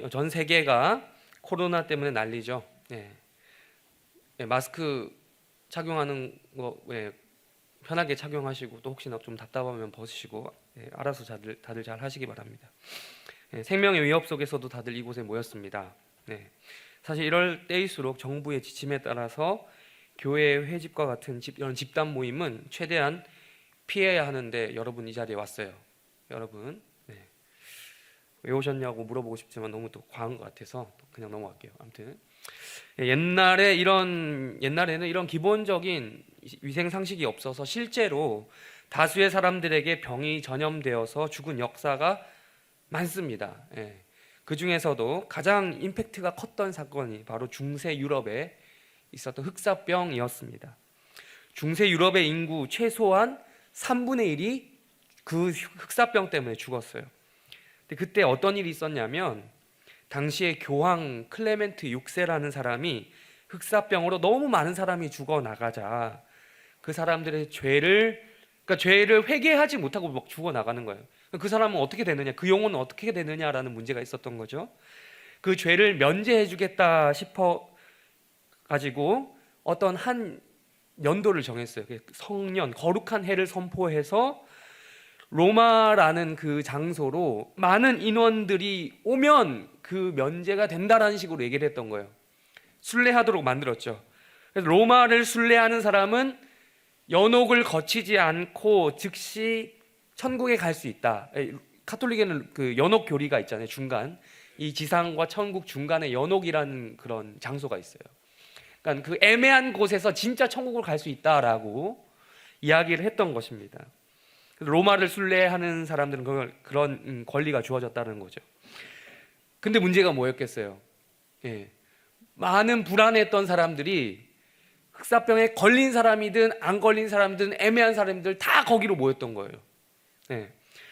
전 세계가 코로나 때문에 난리죠. 마스크 착용하는 거 편하게 착용하시고, 또 혹시나 좀 답답하면 벗으시고, 알아서 다들 잘 하시기 바랍니다. 생명의 위협 속에서도 다들 이곳에 모였습니다. 사실 이럴 때일수록 정부의 지침에 따라서 교회 회집과 같은 이런 집단 모임은 최대한 피해야 하는데 여러분 이 자리에 왔어요. 여러분 왜 오셨냐고 물어보고 싶지만 너무 또 과한 것 같아서 그냥 넘어갈게요. 아무튼 옛날에는 이런 기본적인 위생 상식이 없어서 실제로 다수의 사람들에게 병이 전염되어서 죽은 역사가 많습니다. 그 중에서도 가장 임팩트가 컸던 사건이 바로 중세 유럽에 있었던 흑사병이었습니다. 중세 유럽의 인구 최소한 3분의 1이 그 흑사병 때문에 죽었어요. 근데 그때 어떤 일이 있었냐면, 당시에 교황 클레멘트 6세라는 사람이 흑사병으로 너무 많은 사람이 죽어나가자 그 사람들의 죄를 회개하지 못하고 막 죽어나가는 거예요. 그 사람은 어떻게 되느냐, 그 영혼은 어떻게 되느냐라는 문제가 있었던 거죠. 그 죄를 면제해 주겠다 싶어 가지고 어떤 한 연도를 정했어요. 성년, 거룩한 해를 선포해서 로마라는 그 장소로 많은 인원들이 오면 그 면제가 된다라는 식으로 얘기를 했던 거예요. 순례하도록 만들었죠. 그래서 로마를 순례하는 사람은 연옥을 거치지 않고 즉시 천국에 갈 수 있다. 카톨릭에는 그 연옥 교리가 있잖아요. 중간, 이 지상과 천국 중간에 연옥이라는 그런 장소가 있어요. 그러니까 그 애매한 곳에서 진짜 천국을 갈 수 있다라고 이야기를 했던 것입니다. 로마를 순례하는 사람들은 그런 권리가 주어졌다는 거죠. 근데 문제가 뭐였겠어요? 많은 불안했던 사람들이 흑사병에 걸린 사람이든 안 걸린 사람이든 애매한 사람들 다 거기로 모였던 거예요.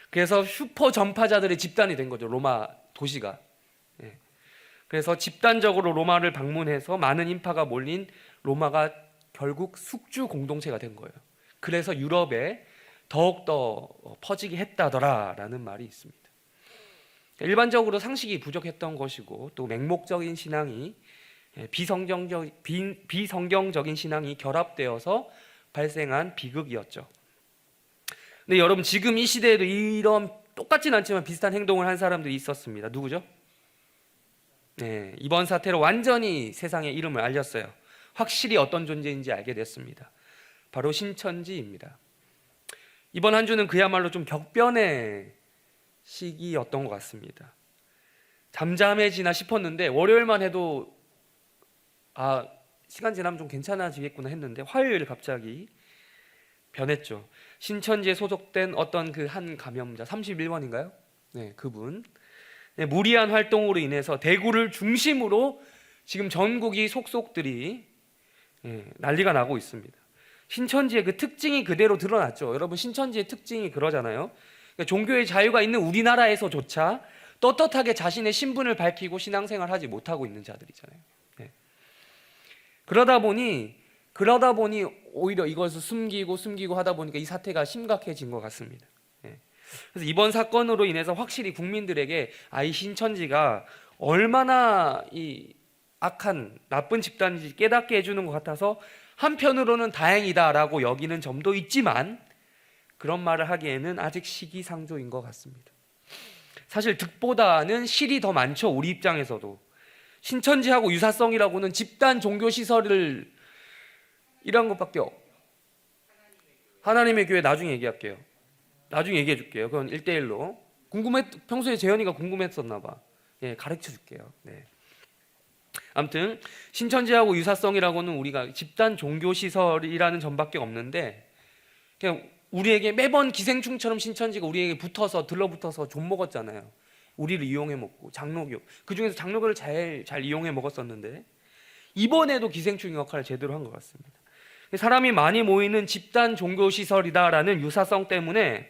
그래서 슈퍼 전파자들의 집단이 된 거죠. 로마 도시가. 그래서 집단적으로 로마를 방문해서 많은 인파가 몰린 로마가 결국 숙주 공동체가 된 거예요. 그래서 유럽에 더욱더 퍼지게 했다더라라는 말이 있습니다. 일반적으로 상식이 부족했던 것이고, 또 맹목적인 신앙이 비성경적인 신앙이 결합되어서 발생한 비극이었죠. 근데 여러분, 지금 이 시대에도 이런 똑같진 않지만 비슷한 행동을 한 사람들이 있었습니다. 누구죠? 이번 사태로 완전히 세상에 이름을 알렸어요. 확실히 어떤 존재인지 알게 됐습니다. 바로 신천지입니다. 이번 한 주는 그야말로 좀 격변의 시기였던 것 같습니다. 잠잠해지나 싶었는데 월요일만 해도 시간 지나면 좀 괜찮아지겠구나 했는데 화요일 갑자기 변했죠. 신천지에 소속된 어떤 그 한 감염자 31번인가요? 그분 무리한 활동으로 인해서 대구를 중심으로 지금 전국이 속속들이 난리가 나고 있습니다. 신천지의 그 특징이 그대로 드러났죠. 여러분, 신천지의 특징이 그러잖아요. 그러니까 종교의 자유가 있는 우리나라에서조차 떳떳하게 자신의 신분을 밝히고 신앙생활을 하지 못하고 있는 자들이잖아요. 그러다 보니 오히려 이것을 숨기고 하다 보니까 이 사태가 심각해진 것 같습니다. 그래서 이번 사건으로 인해서 확실히 국민들에게 이 신천지가 얼마나 이 악한 나쁜 집단인지 깨닫게 해주는 것 같아서 한편으로는 다행이다라고 여기는 점도 있지만, 그런 말을 하기에는 아직 시기상조인 것 같습니다. 사실 득보다는 실이 더 많죠. 우리 입장에서도. 신천지하고 유사성이라고는 집단 종교시설을 이런 것밖에 하나님의 교회 나중에 얘기할게요. 나중에 얘기해 줄게요. 그건 1대1로. 평소에 재현이가 궁금했었나 봐. 가르쳐 줄게요. 아무튼 신천지하고 유사성이라고는 우리가 집단 종교시설이라는 점밖에 없는데, 그냥 우리에게 매번 기생충처럼 신천지가 우리에게 들러붙어서 좀 먹었잖아요. 우리를 이용해 먹고, 장로교, 그 중에서 장로교를 잘 이용해 먹었었는데 이번에도 기생충 역할을 제대로 한 것 같습니다. 사람이 많이 모이는 집단 종교시설이다라는 유사성 때문에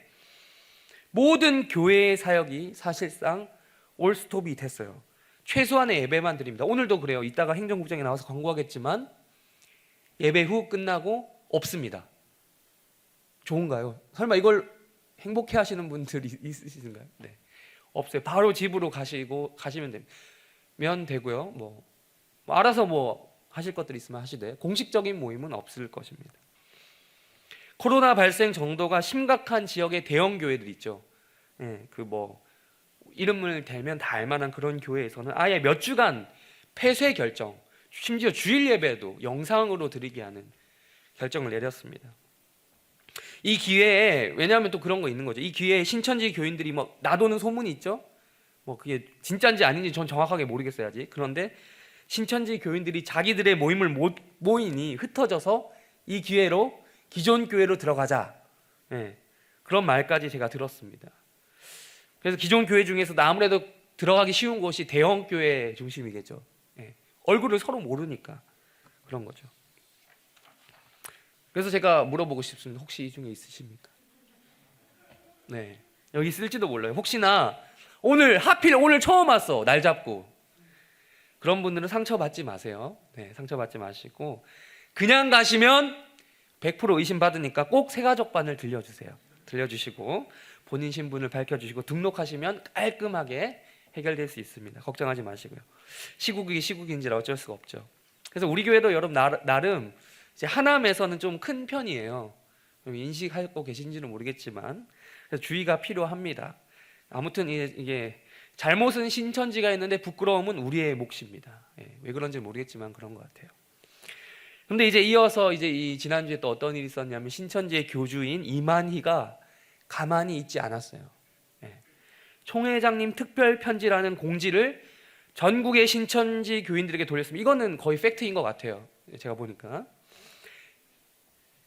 모든 교회의 사역이 사실상 올스톱이 됐어요. 최소한의 예배만 드립니다. 오늘도 그래요. 이따가 행정국장에 나와서 광고하겠지만 예배 후 끝나고 없습니다. 좋은가요? 설마 이걸 행복해 하시는 분들이 있으신가요? 없어요. 바로 집으로 가시면 되고요. 뭐 알아서 뭐 하실 것들이 있으면 하시되 공식적인 모임은 없을 것입니다. 코로나 발생 정도가 심각한 지역의 대형 교회들 있죠. 그 뭐 이름을 대면 다 알만한 그런 교회에서는 아예 몇 주간 폐쇄 결정, 심지어 주일 예배도 영상으로 드리게 하는 결정을 내렸습니다. 이 기회에, 왜냐하면 또 그런 거 있는 거죠. 이 기회에 신천지 교인들이 뭐 나도는 소문이 있죠. 뭐 그게 진짜인지 아닌지 전 정확하게 모르겠어야지. 그런데 신천지 교인들이 자기들의 모임을 못 모이니 흩어져서 이 기회로 기존 교회로 들어가자, 그런 말까지 제가 들었습니다. 그래서 기존 교회 중에서도 아무래도 들어가기 쉬운 곳이 대형 교회 중심이겠죠. 얼굴을 서로 모르니까 그런 거죠. 그래서 제가 물어보고 싶습니다. 혹시 이 중에 있으십니까? 여기 있을지도 몰라요. 혹시나 하필 오늘 처음 왔어, 날 잡고, 그런 분들은 상처받지 마세요. 상처받지 마시고 그냥 가시면 100% 의심받으니까 꼭 새가족반을 들려주시고 본인 신분을 밝혀주시고 등록하시면 깔끔하게 해결될 수 있습니다. 걱정하지 마시고요. 시국이 시국인지라 어쩔 수가 없죠. 그래서 우리 교회도 여러분 나름 이제 하남에서는 좀 큰 편이에요. 인식하고 계신지는 모르겠지만 그래서 주의가 필요합니다. 아무튼 이게 잘못은 신천지가 있는데 부끄러움은 우리의 몫입니다. 왜 그런지 모르겠지만 그런 것 같아요. 근데 이제 이어서 이 지난주에 또 어떤 일이 있었냐면 신천지의 교주인 이만희가 가만히 있지 않았어요. 총회장님 특별 편지라는 공지를 전국의 신천지 교인들에게 돌렸습니다. 이거는 거의 팩트인 것 같아요. 제가 보니까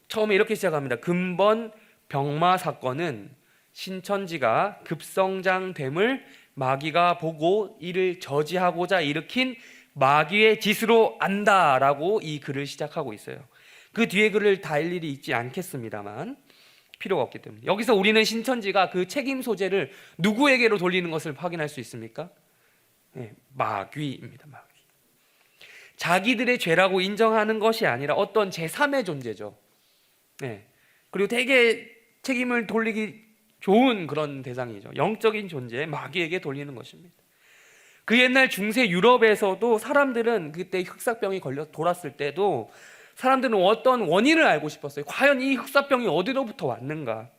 처음에 이렇게 시작합니다. 근본 병마 사건은 신천지가 급성장됨을 마귀가 보고 이를 저지하고자 일으킨 마귀의 짓으로 안다라고 이 글을 시작하고 있어요. 그 뒤에 글을 다 일일이 읽지 않겠습니다만 필요가 없기 때문에 여기서 우리는 신천지가 그 책임 소재를 누구에게로 돌리는 것을 확인할 수 있습니까? 마귀입니다. 마귀. 자기들의 죄라고 인정하는 것이 아니라 어떤 제3의 존재죠. 그리고 되게 책임을 돌리기 좋은 그런 대상이죠. 영적인 존재 마귀에게 돌리는 것입니다. 그 옛날 중세 유럽에서도 사람들은 그때 흑사병이 돌았을 때도 사람들은 어떤 원인을 알고 싶었어요. 과연 이 흑사병이 어디로부터 왔는가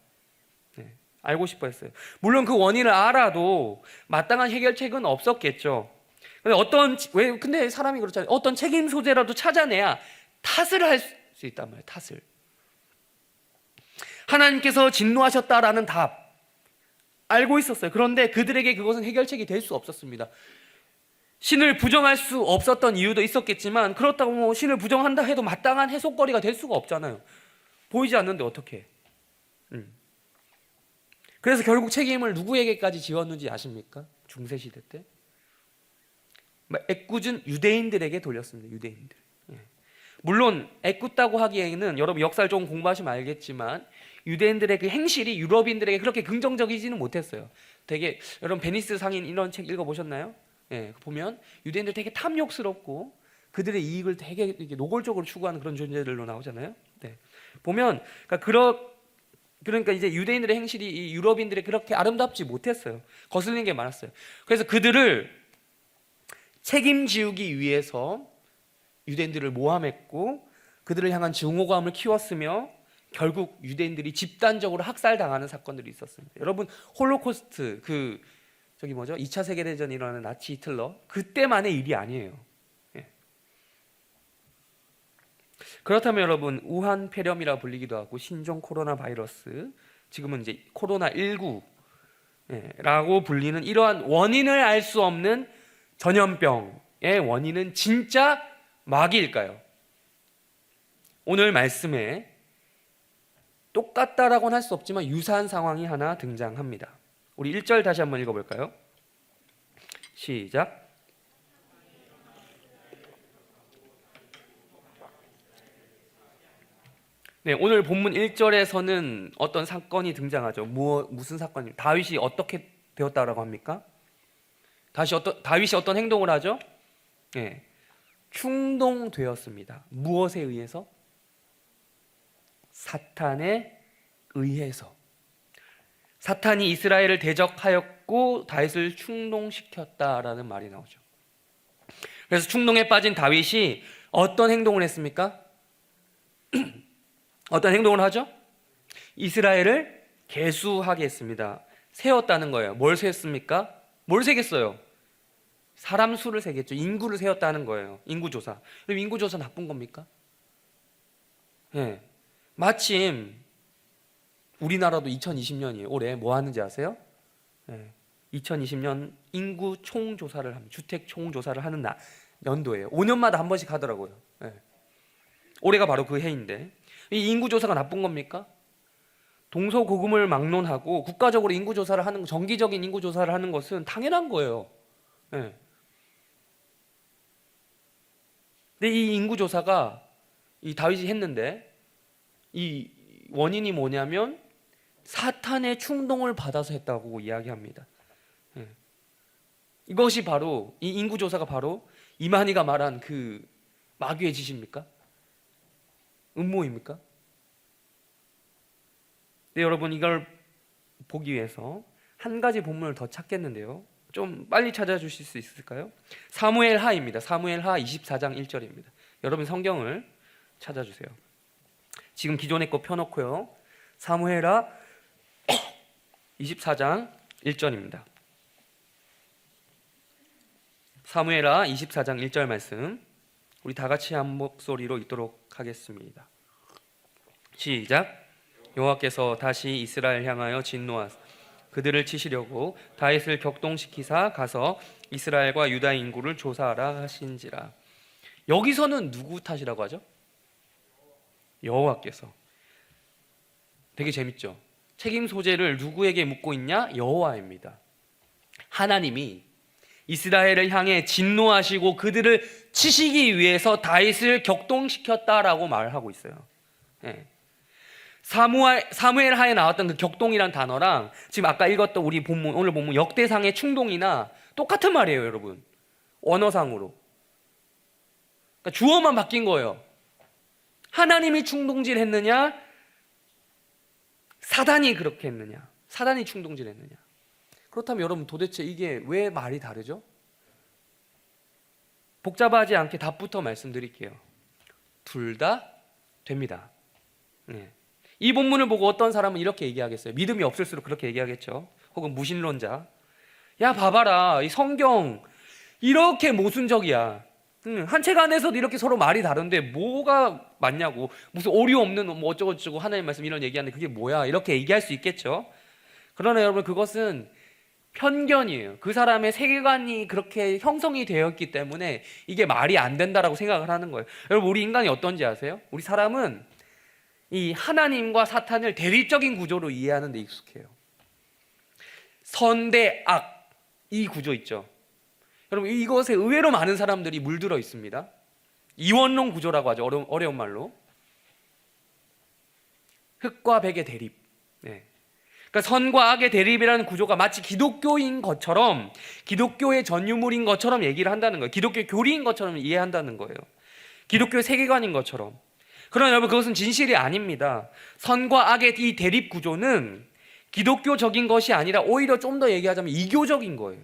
알고 싶어 했어요. 물론 그 원인을 알아도 마땅한 해결책은 없었겠죠. 근데 사람이 그렇잖아요. 어떤 책임 소재라도 찾아내야 탓을 할 수 있단 말이에요. 탓을. 하나님께서 진노하셨다라는 답 알고 있었어요. 그런데 그들에게 그것은 해결책이 될 수 없었습니다. 신을 부정할 수 없었던 이유도 있었겠지만 그렇다고 뭐 신을 부정한다 해도 마땅한 해석거리가 될 수가 없잖아요. 보이지 않는데 어떻게? 그래서 결국 책임을 누구에게까지 지웠는지 아십니까? 중세시대 때 애꿎은 유대인들에게 돌렸습니다. 유대인들. 물론 애꿎다고 하기에는 여러분 역사를 좀 공부하시면 알겠지만 유대인들의 그 행실이 유럽인들에게 그렇게 긍정적이지는 못했어요. 되게 여러분 베니스 상인 이런 책 읽어보셨나요? 보면 유대인들 되게 탐욕스럽고 그들의 이익을 되게 이렇게 노골적으로 추구하는 그런 존재들로 나오잖아요. 보면 그러니까 이제 유대인들의 행실이 이 유럽인들의 그렇게 아름답지 못했어요. 거슬리는 게 많았어요. 그래서 그들을 책임지우기 위해서 유대인들을 모함했고 그들을 향한 증오감을 키웠으며 결국 유대인들이 집단적으로 학살당하는 사건들이 있었습니다. 여러분 홀로코스트 2차 세계대전이 일어나는 나치 히틀러 그때만의 일이 아니에요. 그렇다면 여러분 우한 폐렴이라 불리기도 하고 신종 코로나 바이러스 지금은 이제 코로나19라고 불리는 이러한 원인을 알 수 없는 전염병의 원인은 진짜 마귀일까요? 오늘 말씀에 똑같다라고는 할 수 없지만 유사한 상황이 하나 등장합니다. 우리 1절 다시 한번 읽어볼까요? 시작. 오늘 본문 1절에서는 어떤 사건이 등장하죠. 무슨 사건입니까? 다윗이 어떻게 되었다라고 합니까? 다윗이 어떤 행동을 하죠? 충동되었습니다. 무엇에 의해서? 사탄에 의해서. 사탄이 이스라엘을 듣고 다윗을 충동시켰다라는 말이 나오죠. 그래서 충동에 빠진 다윗이 어떤 행동을 했습니까? 어떤 행동을 하죠? 이스라엘을 계수하게 했습니다. 세웠다는 거예요. 뭘 세웠습니까? 뭘 세겠어요? 사람 수를 세겠죠. 인구를 세웠다는 거예요. 인구조사. 그럼 인구조사 나쁜 겁니까? 네. 마침 우리나라도 2020년이에요. 올해 뭐 하는지 아세요? 네. 2020년 인구 총조사를 합니다. 주택 총조사를 하는 연도예요. 5년마다 한 번씩 하더라고요. 네. 올해가 바로 그 해인데, 이 인구조사가 나쁜 겁니까? 동서고금을 막론하고 국가적으로 인구조사를 하는, 정기적인 인구조사를 하는 것은 당연한 거예요. 네. 근데 이 인구조사가 이 다윗이 했는데 이 원인이 뭐냐면 사탄의 충동을 받아서 했다고 이야기합니다. 네. 이것이 바로, 이 인구조사가 바로 이만희가 말한 그 마귀의 짓입니까? 음모입니까? 네, 여러분, 이걸 보기 위해서 한 가지 본문을 더 찾겠는데요, 좀 빨리 찾아주실 수 있을까요? 사무엘하입니다. 사무엘하 24장 1절입니다. 여러분 성경을 찾아주세요. 지금 기존에 거 펴놓고요, 사무엘하 24장 1절입니다. 사무엘하 24장 1절 말씀, 우리 다 같이 한 목소리로 읽도록 하겠습니다. 시작. 여호와께서 다시 이스라엘 향하여 진노하사 그들을 치시려고 다윗을 격동시키사 가서 이스라엘과 유다 인구를 조사하라 하신지라. 여기서는 누구 탓이라고 하죠? 여호와께서. 되게 재밌죠? 책임 소재를 누구에게 묻고 있냐? 여호와입니다. 하나님이 이스라엘을 향해 진노하시고 그들을 치시기 위해서 다윗을 격동시켰다라고 말하고 있어요. 네. 사무엘하에 나왔던 그 격동이란 단어랑 지금 아까 읽었던 우리 본문, 오늘 본문 역대상의 충동이나 똑같은 말이에요, 여러분. 언어상으로. 그러니까 주어만 바뀐 거예요. 하나님이 충동질 했느냐, 사단이 그렇게 했느냐, 사단이 충동질 했느냐. 그렇다면 여러분, 도대체 이게 왜 말이 다르죠? 복잡하지 않게 답부터 말씀드릴게요. 둘 다 됩니다. 네. 이 본문을 보고 어떤 사람은 이렇게 얘기하겠어요. 믿음이 없을수록 그렇게 얘기하겠죠. 혹은 무신론자, 야 봐봐라, 이 성경 이렇게 모순적이야. 한 책 안에서도 이렇게 서로 말이 다른데 뭐가 맞냐고, 무슨 오류 없는 뭐 어쩌고저쩌고 하나님 말씀 이런 얘기하는데 그게 뭐야, 이렇게 얘기할 수 있겠죠. 그러나 여러분, 그것은 편견이에요. 그 사람의 세계관이 그렇게 형성이 되었기 때문에 이게 말이 안 된다라고 생각을 하는 거예요. 여러분, 우리 인간이 어떤지 아세요? 우리 사람은 이 하나님과 사탄을 대립적인 구조로 이해하는 데 익숙해요. 선 대 악, 이 구조 있죠. 여러분, 이것에 의외로 많은 사람들이 물들어 있습니다. 이원론 구조라고 하죠. 어려운 말로. 흑과 백의 대립. 네. 그러니까 선과 악의 대립이라는 구조가 마치 기독교인 것처럼, 기독교의 전유물인 것처럼 얘기를 한다는 거예요. 기독교 교리인 것처럼 이해한다는 거예요. 기독교의 세계관인 것처럼. 그러나 여러분, 그것은 진실이 아닙니다. 선과 악의 이 대립 구조는 기독교적인 것이 아니라 오히려 좀 더 얘기하자면 이교적인 거예요.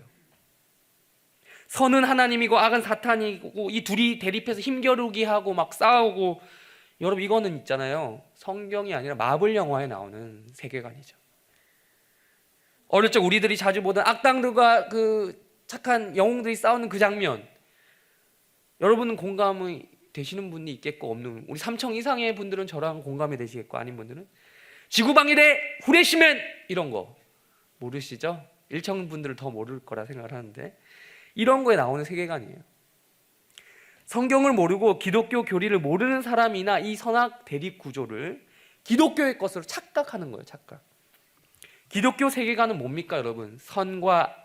선은 하나님이고 악은 사탄이고, 이 둘이 대립해서 힘겨루기 하고 막 싸우고, 여러분 이거는 있잖아요, 성경이 아니라 마블 영화에 나오는 세계관이죠. 어릴 적 우리들이 자주 보던 악당들과 그 착한 영웅들이 싸우는 그 장면, 여러분은 공감이 되시는 분이 있겠고 없는, 우리 3청 이상의 분들은 저랑 공감이 되시겠고, 아닌 분들은 지구방위대 후레쉬맨 이런 거 모르시죠? 1청 분들은 더 모를 거라 생각을 하는데, 이런 거에 나오는 세계관이에요. 성경을 모르고 기독교 교리를 모르는 사람이나 이 선악 대립 구조를 기독교의 것으로 착각하는 거예요. 착각. 기독교 세계관은 뭡니까, 여러분?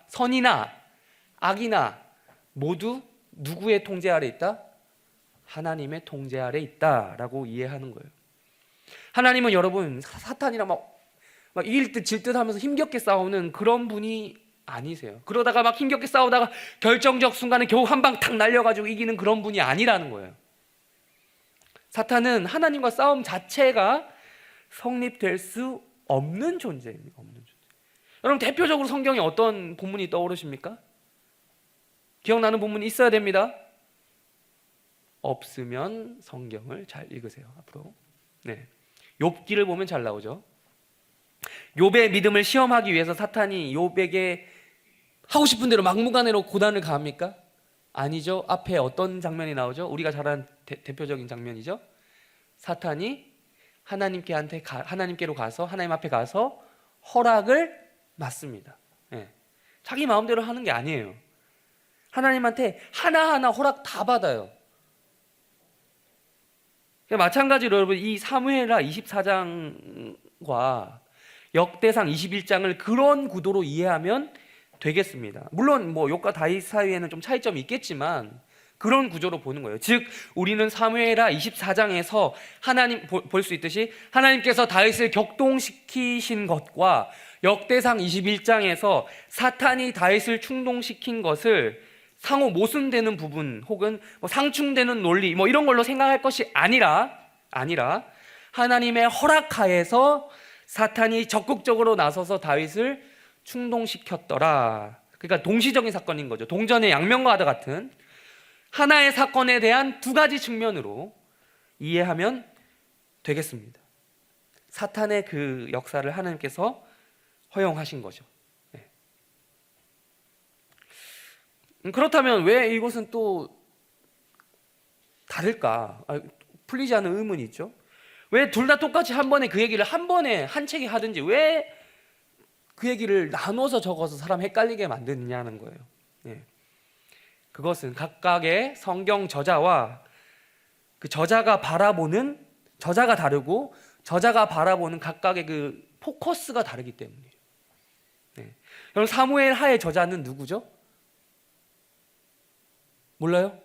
선이나 악이나 모두 누구의 통제 아래 있다? 하나님의 통제 아래 있다라고 이해하는 거예요. 하나님은 여러분, 사탄이랑 막 이길 듯 질 듯 하면서 힘겹게 싸우는 그런 분이 아니세요. 그러다가 막 힘겹게 싸우다가 결정적 순간에 겨우 한 방 탁 날려가지고 이기는 그런 분이 아니라는 거예요. 사탄은 하나님과 싸움 자체가 성립될 수 없는 존재입니다. 없는 존재. 여러분 대표적으로 성경에 어떤 본문이 떠오르십니까? 기억나는 본문이 있어야 됩니다. 없으면 성경을 잘 읽으세요. 앞으로. 네. 욥기를 보면 잘 나오죠. 욥의 믿음을 시험하기 위해서 사탄이 욥에게 하고 싶은 대로 막무가내로 고난을 가합니까? 아니죠. 앞에 어떤 장면이 나오죠? 우리가 잘 아는 대표적인 장면이죠. 사탄이 하나님께로 가서 하나님 앞에 가서 허락을 맞습니다. 네. 자기 마음대로 하는 게 아니에요. 하나님한테 하나하나 허락 다 받아요. 마찬가지로 여러분 이 사무엘하 24장과 역대상 21장을 그런 구도로 이해하면 되겠습니다. 물론 뭐 욥과 다윗 사이에는 좀 차이점이 있겠지만 그런 구조로 보는 거예요. 즉 우리는 사무엘하 24장에서 하나님 볼 수 있듯이 하나님께서 다윗을 격동시키신 것과 역대상 21장에서 사탄이 다윗을 충동시킨 것을 상호 모순되는 부분 혹은 뭐 상충되는 논리 뭐 이런 걸로 생각할 것이 아니라 하나님의 허락하에서 사탄이 적극적으로 나서서 다윗을 충동시켰더라. 그러니까 동시적인 사건인 거죠. 동전의 양면과도 같은 하나의 사건에 대한 두 가지 측면으로 이해하면 되겠습니다. 사탄의 그 역사를 하나님께서 허용하신 거죠. 네. 그렇다면 왜 이것은 또 다를까? 풀리지 않는 의문이 있죠. 왜 둘 다 똑같이 한 번에 그 얘기를 한 번에 한 책에 하든지 왜 그 얘기를 나눠서 적어서 사람 헷갈리게 만드느냐는 거예요. 네. 그것은 각각의 성경 저자와 그 저자가 다르고 저자가 바라보는 각각의 그 포커스가 다르기 때문이에요. 네. 여러분 사무엘 하의 저자는 누구죠? 몰라요?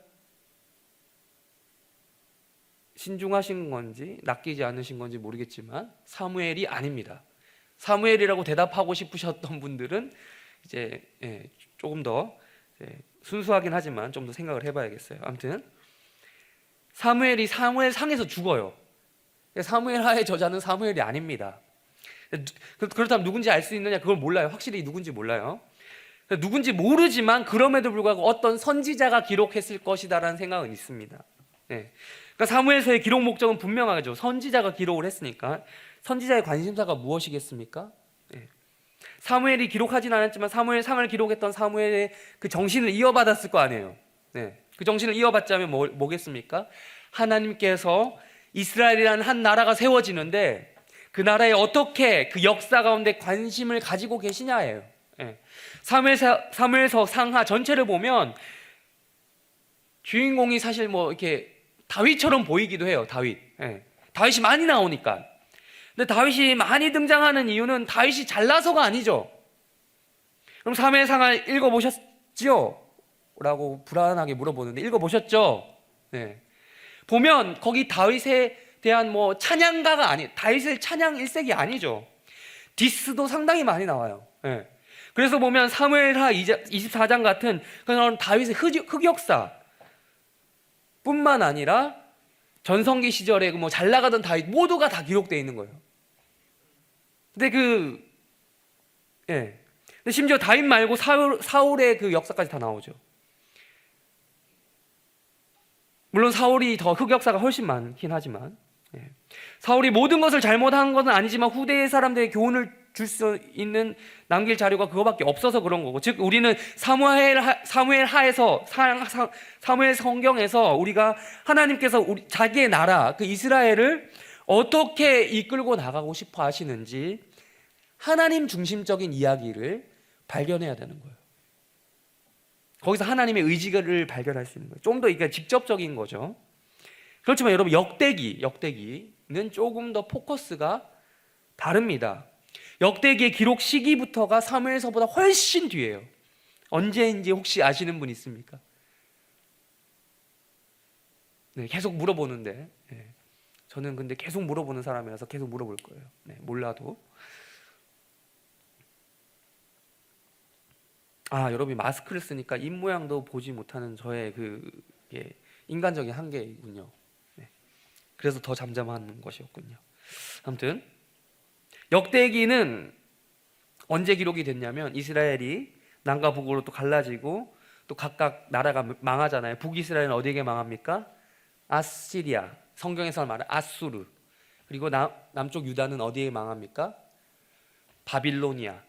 신중하신 건지 낚이지 않으신 건지 모르겠지만 사무엘이 아닙니다. 사무엘이라고 대답하고 싶으셨던 분들은 이제 조금 더 순수하긴 하지만 좀 더 생각을 해봐야겠어요. 아무튼 사무엘이 사무엘상에서 죽어요. 사무엘 하의 저자는 사무엘이 아닙니다. 그렇다면 누군지 알 수 있느냐? 그걸 몰라요. 확실히 누군지 몰라요. 누군지 모르지만 그럼에도 불구하고 어떤 선지자가 기록했을 것이다라는 생각은 있습니다. 네. 그러니까 사무엘서의 기록 목적은 분명하죠. 선지자가 기록을 했으니까. 선지자의 관심사가 무엇이겠습니까? 네. 사무엘이 기록하진 않았지만 사무엘상을 기록했던 사무엘의 그 정신을 이어받았을 거 아니에요. 네. 그 정신을 이어받자면 뭐겠습니까? 하나님께서 이스라엘이라는 한 나라가 세워지는데 그 나라에 어떻게 그 역사 가운데 관심을 가지고 계시냐예요. 네. 사무엘서 상하 전체를 보면 주인공이 사실 뭐 이렇게 다윗처럼 보이기도 해요. 다윗. 네. 다윗이 많이 나오니까. 근데 다윗이 많이 등장하는 이유는 다윗이 잘나서가 아니죠. 그럼 사무엘상을 읽어보셨지요? 라고 불안하게 물어보는데 읽어보셨죠? 네. 보면 거기 다윗에 대한 뭐 찬양가가 다윗의 찬양 일색이 아니죠. 디스도 상당히 많이 나와요. 네. 그래서 보면 사무엘하 24장 같은 그런 다윗의 흑역사 뿐만 아니라 전성기 시절에 뭐 잘 나가던 다윗 모두가 다 기록되어 있는 거예요. 근데 근데 심지어 다윗 말고 사울의 그 역사까지 다 나오죠. 물론 사울이 더 흑역사가 훨씬 많긴 하지만 사울이 모든 것을 잘못한 것은 아니지만 후대의 사람들에게 교훈을 줄 수 있는 남길 자료가 그거밖에 없어서 그런 거고, 즉 우리는 사무엘 성경에서 우리가 하나님께서 자기의 나라 그 이스라엘을 어떻게 이끌고 나가고 싶어 하시는지 하나님 중심적인 이야기를 발견해야 되는 거예요. 거기서 하나님의 의지를 발견할 수 있는 거예요. 좀 더 그러니까 직접적인 거죠. 그렇지만 여러분 역대기는 조금 더 포커스가 다릅니다. 역대기의 기록 시기부터가 사무엘서보다 훨씬 뒤에요. 언제인지 혹시 아시는 분 있습니까? 네, 계속 물어보는데 저는 근데 계속 물어보는 사람이라서 계속 물어볼 거예요. 네, 몰라도. 여러분이 마스크를 쓰니까 입 모양도 보지 못하는 저의 인간적인 한계이군요. 네, 그래서 더 잠잠한 것이었군요. 아무튼 역대기는 언제 기록이 됐냐면 이스라엘이 남과 북으로 또 갈라지고 또 각각 나라가 망하잖아요. 북이스라엘은 어디에게 망합니까? 아시리아, 성경에서 말하는 아수르. 그리고 남쪽 유다는 어디에 망합니까? 바빌로니아,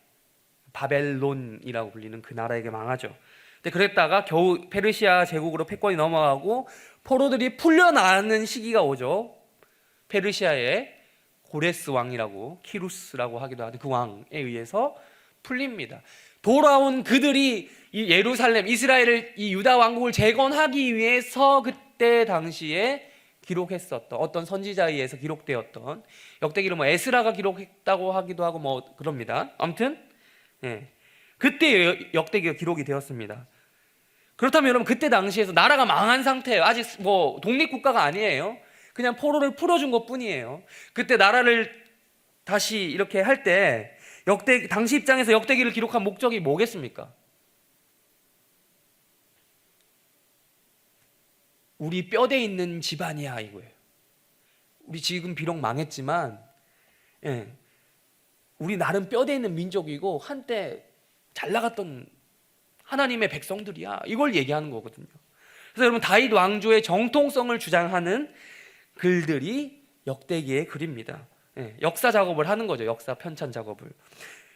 바벨론이라고 불리는 그 나라에게 망하죠. 근데 그랬다가 겨우 페르시아 제국으로 패권이 넘어가고 포로들이 풀려나는 시기가 오죠. 페르시아의 고레스 왕이라고, 키루스라고 하기도 하는 그 왕에 의해서 풀립니다. 돌아온 그들이 이 예루살렘, 이스라엘을, 이 유다 왕국을 재건하기 위해서 그때 당시에 기록했었던 어떤 선지자에 의해서 기록되었던, 역대기를 뭐 에스라가 기록했다고 하기도 하고 뭐 그럽니다. 아무튼 그때 역대기가 기록이 되었습니다. 그렇다면 여러분, 그때 당시에서 나라가 망한 상태예요. 아직 뭐 독립국가가 아니에요. 그냥 포로를 풀어준 것 뿐이에요. 그때 나라를 다시 이렇게 할 때 당시 입장에서 역대기를 기록한 목적이 뭐겠습니까? 우리 뼈대 있는 집안이야 이거예요. 우리 지금 비록 망했지만 우리 나름 뼈대 있는 민족이고 한때 잘 나갔던 하나님의 백성들이야, 이걸 얘기하는 거거든요. 그래서 여러분, 다윗 왕조의 정통성을 주장하는 글들이 역대기의 글입니다. 역사 작업을 하는 거죠. 역사 편찬 작업을.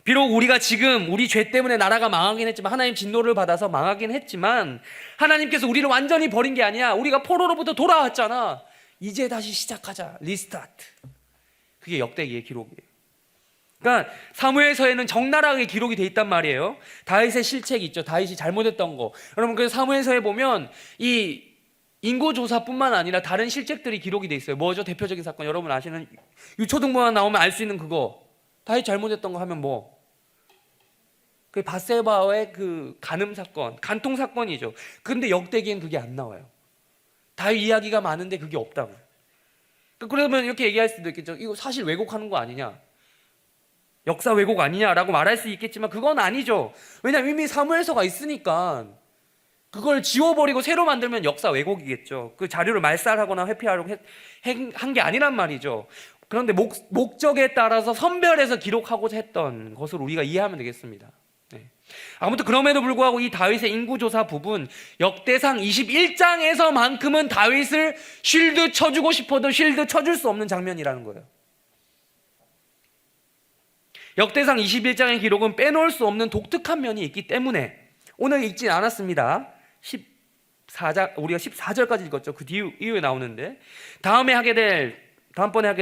비록 우리가 지금 우리 죄 때문에 나라가 망하긴 했지만, 하나님 진노를 받아서 망하긴 했지만, 하나님께서 우리를 완전히 버린 게 아니야. 우리가 포로로부터 돌아왔잖아. 이제 다시 시작하자. 리스타트. 그게 역대기의 기록이에요. 그러니까 사무엘서에는 적나라하게 기록이 돼 있단 말이에요. 다윗의 실책이 있죠. 다윗이 잘못했던 거. 여러분, 그래서 사무엘서에 보면 이 인구조사뿐만 아니라 다른 실책들이 기록이 돼 있어요. 뭐죠? 대표적인 사건, 여러분 아시는, 유초등본만 나오면 알 수 있는 그거. 다윗 잘못했던 거 하면 뭐? 그 밧세바와의 그 간음 사건, 간통 사건이죠. 근데 역대기엔 그게 안 나와요. 다윗 이야기가 많은데 그게 없다고. 그러면 이렇게 얘기할 수도 있겠죠. 이거 사실 왜곡하는 거 아니냐, 역사 왜곡 아니냐라고 말할 수 있겠지만 그건 아니죠. 왜냐하면 이미 사무엘서가 있으니까. 그걸 지워버리고 새로 만들면 역사 왜곡이겠죠. 그 자료를 말살하거나 회피하려고 한 게 아니란 말이죠. 그런데 목적에 따라서 선별해서 기록하고자 했던 것을 우리가 이해하면 되겠습니다. 아무튼 그럼에도 불구하고 이 다윗의 인구조사 부분, 역대상 21장에서만큼은 다윗을 쉴드 쳐주고 싶어도 쉴드 쳐줄 수 없는 장면이라는 거예요. 역대상 21장의 기록은 빼놓을 수 없는 독특한 면이 있기 때문에 오늘 읽진 않았습니다. 14장, 우리가 14절까지 읽었죠. 그 이후에 나오는데, 다음번에 하게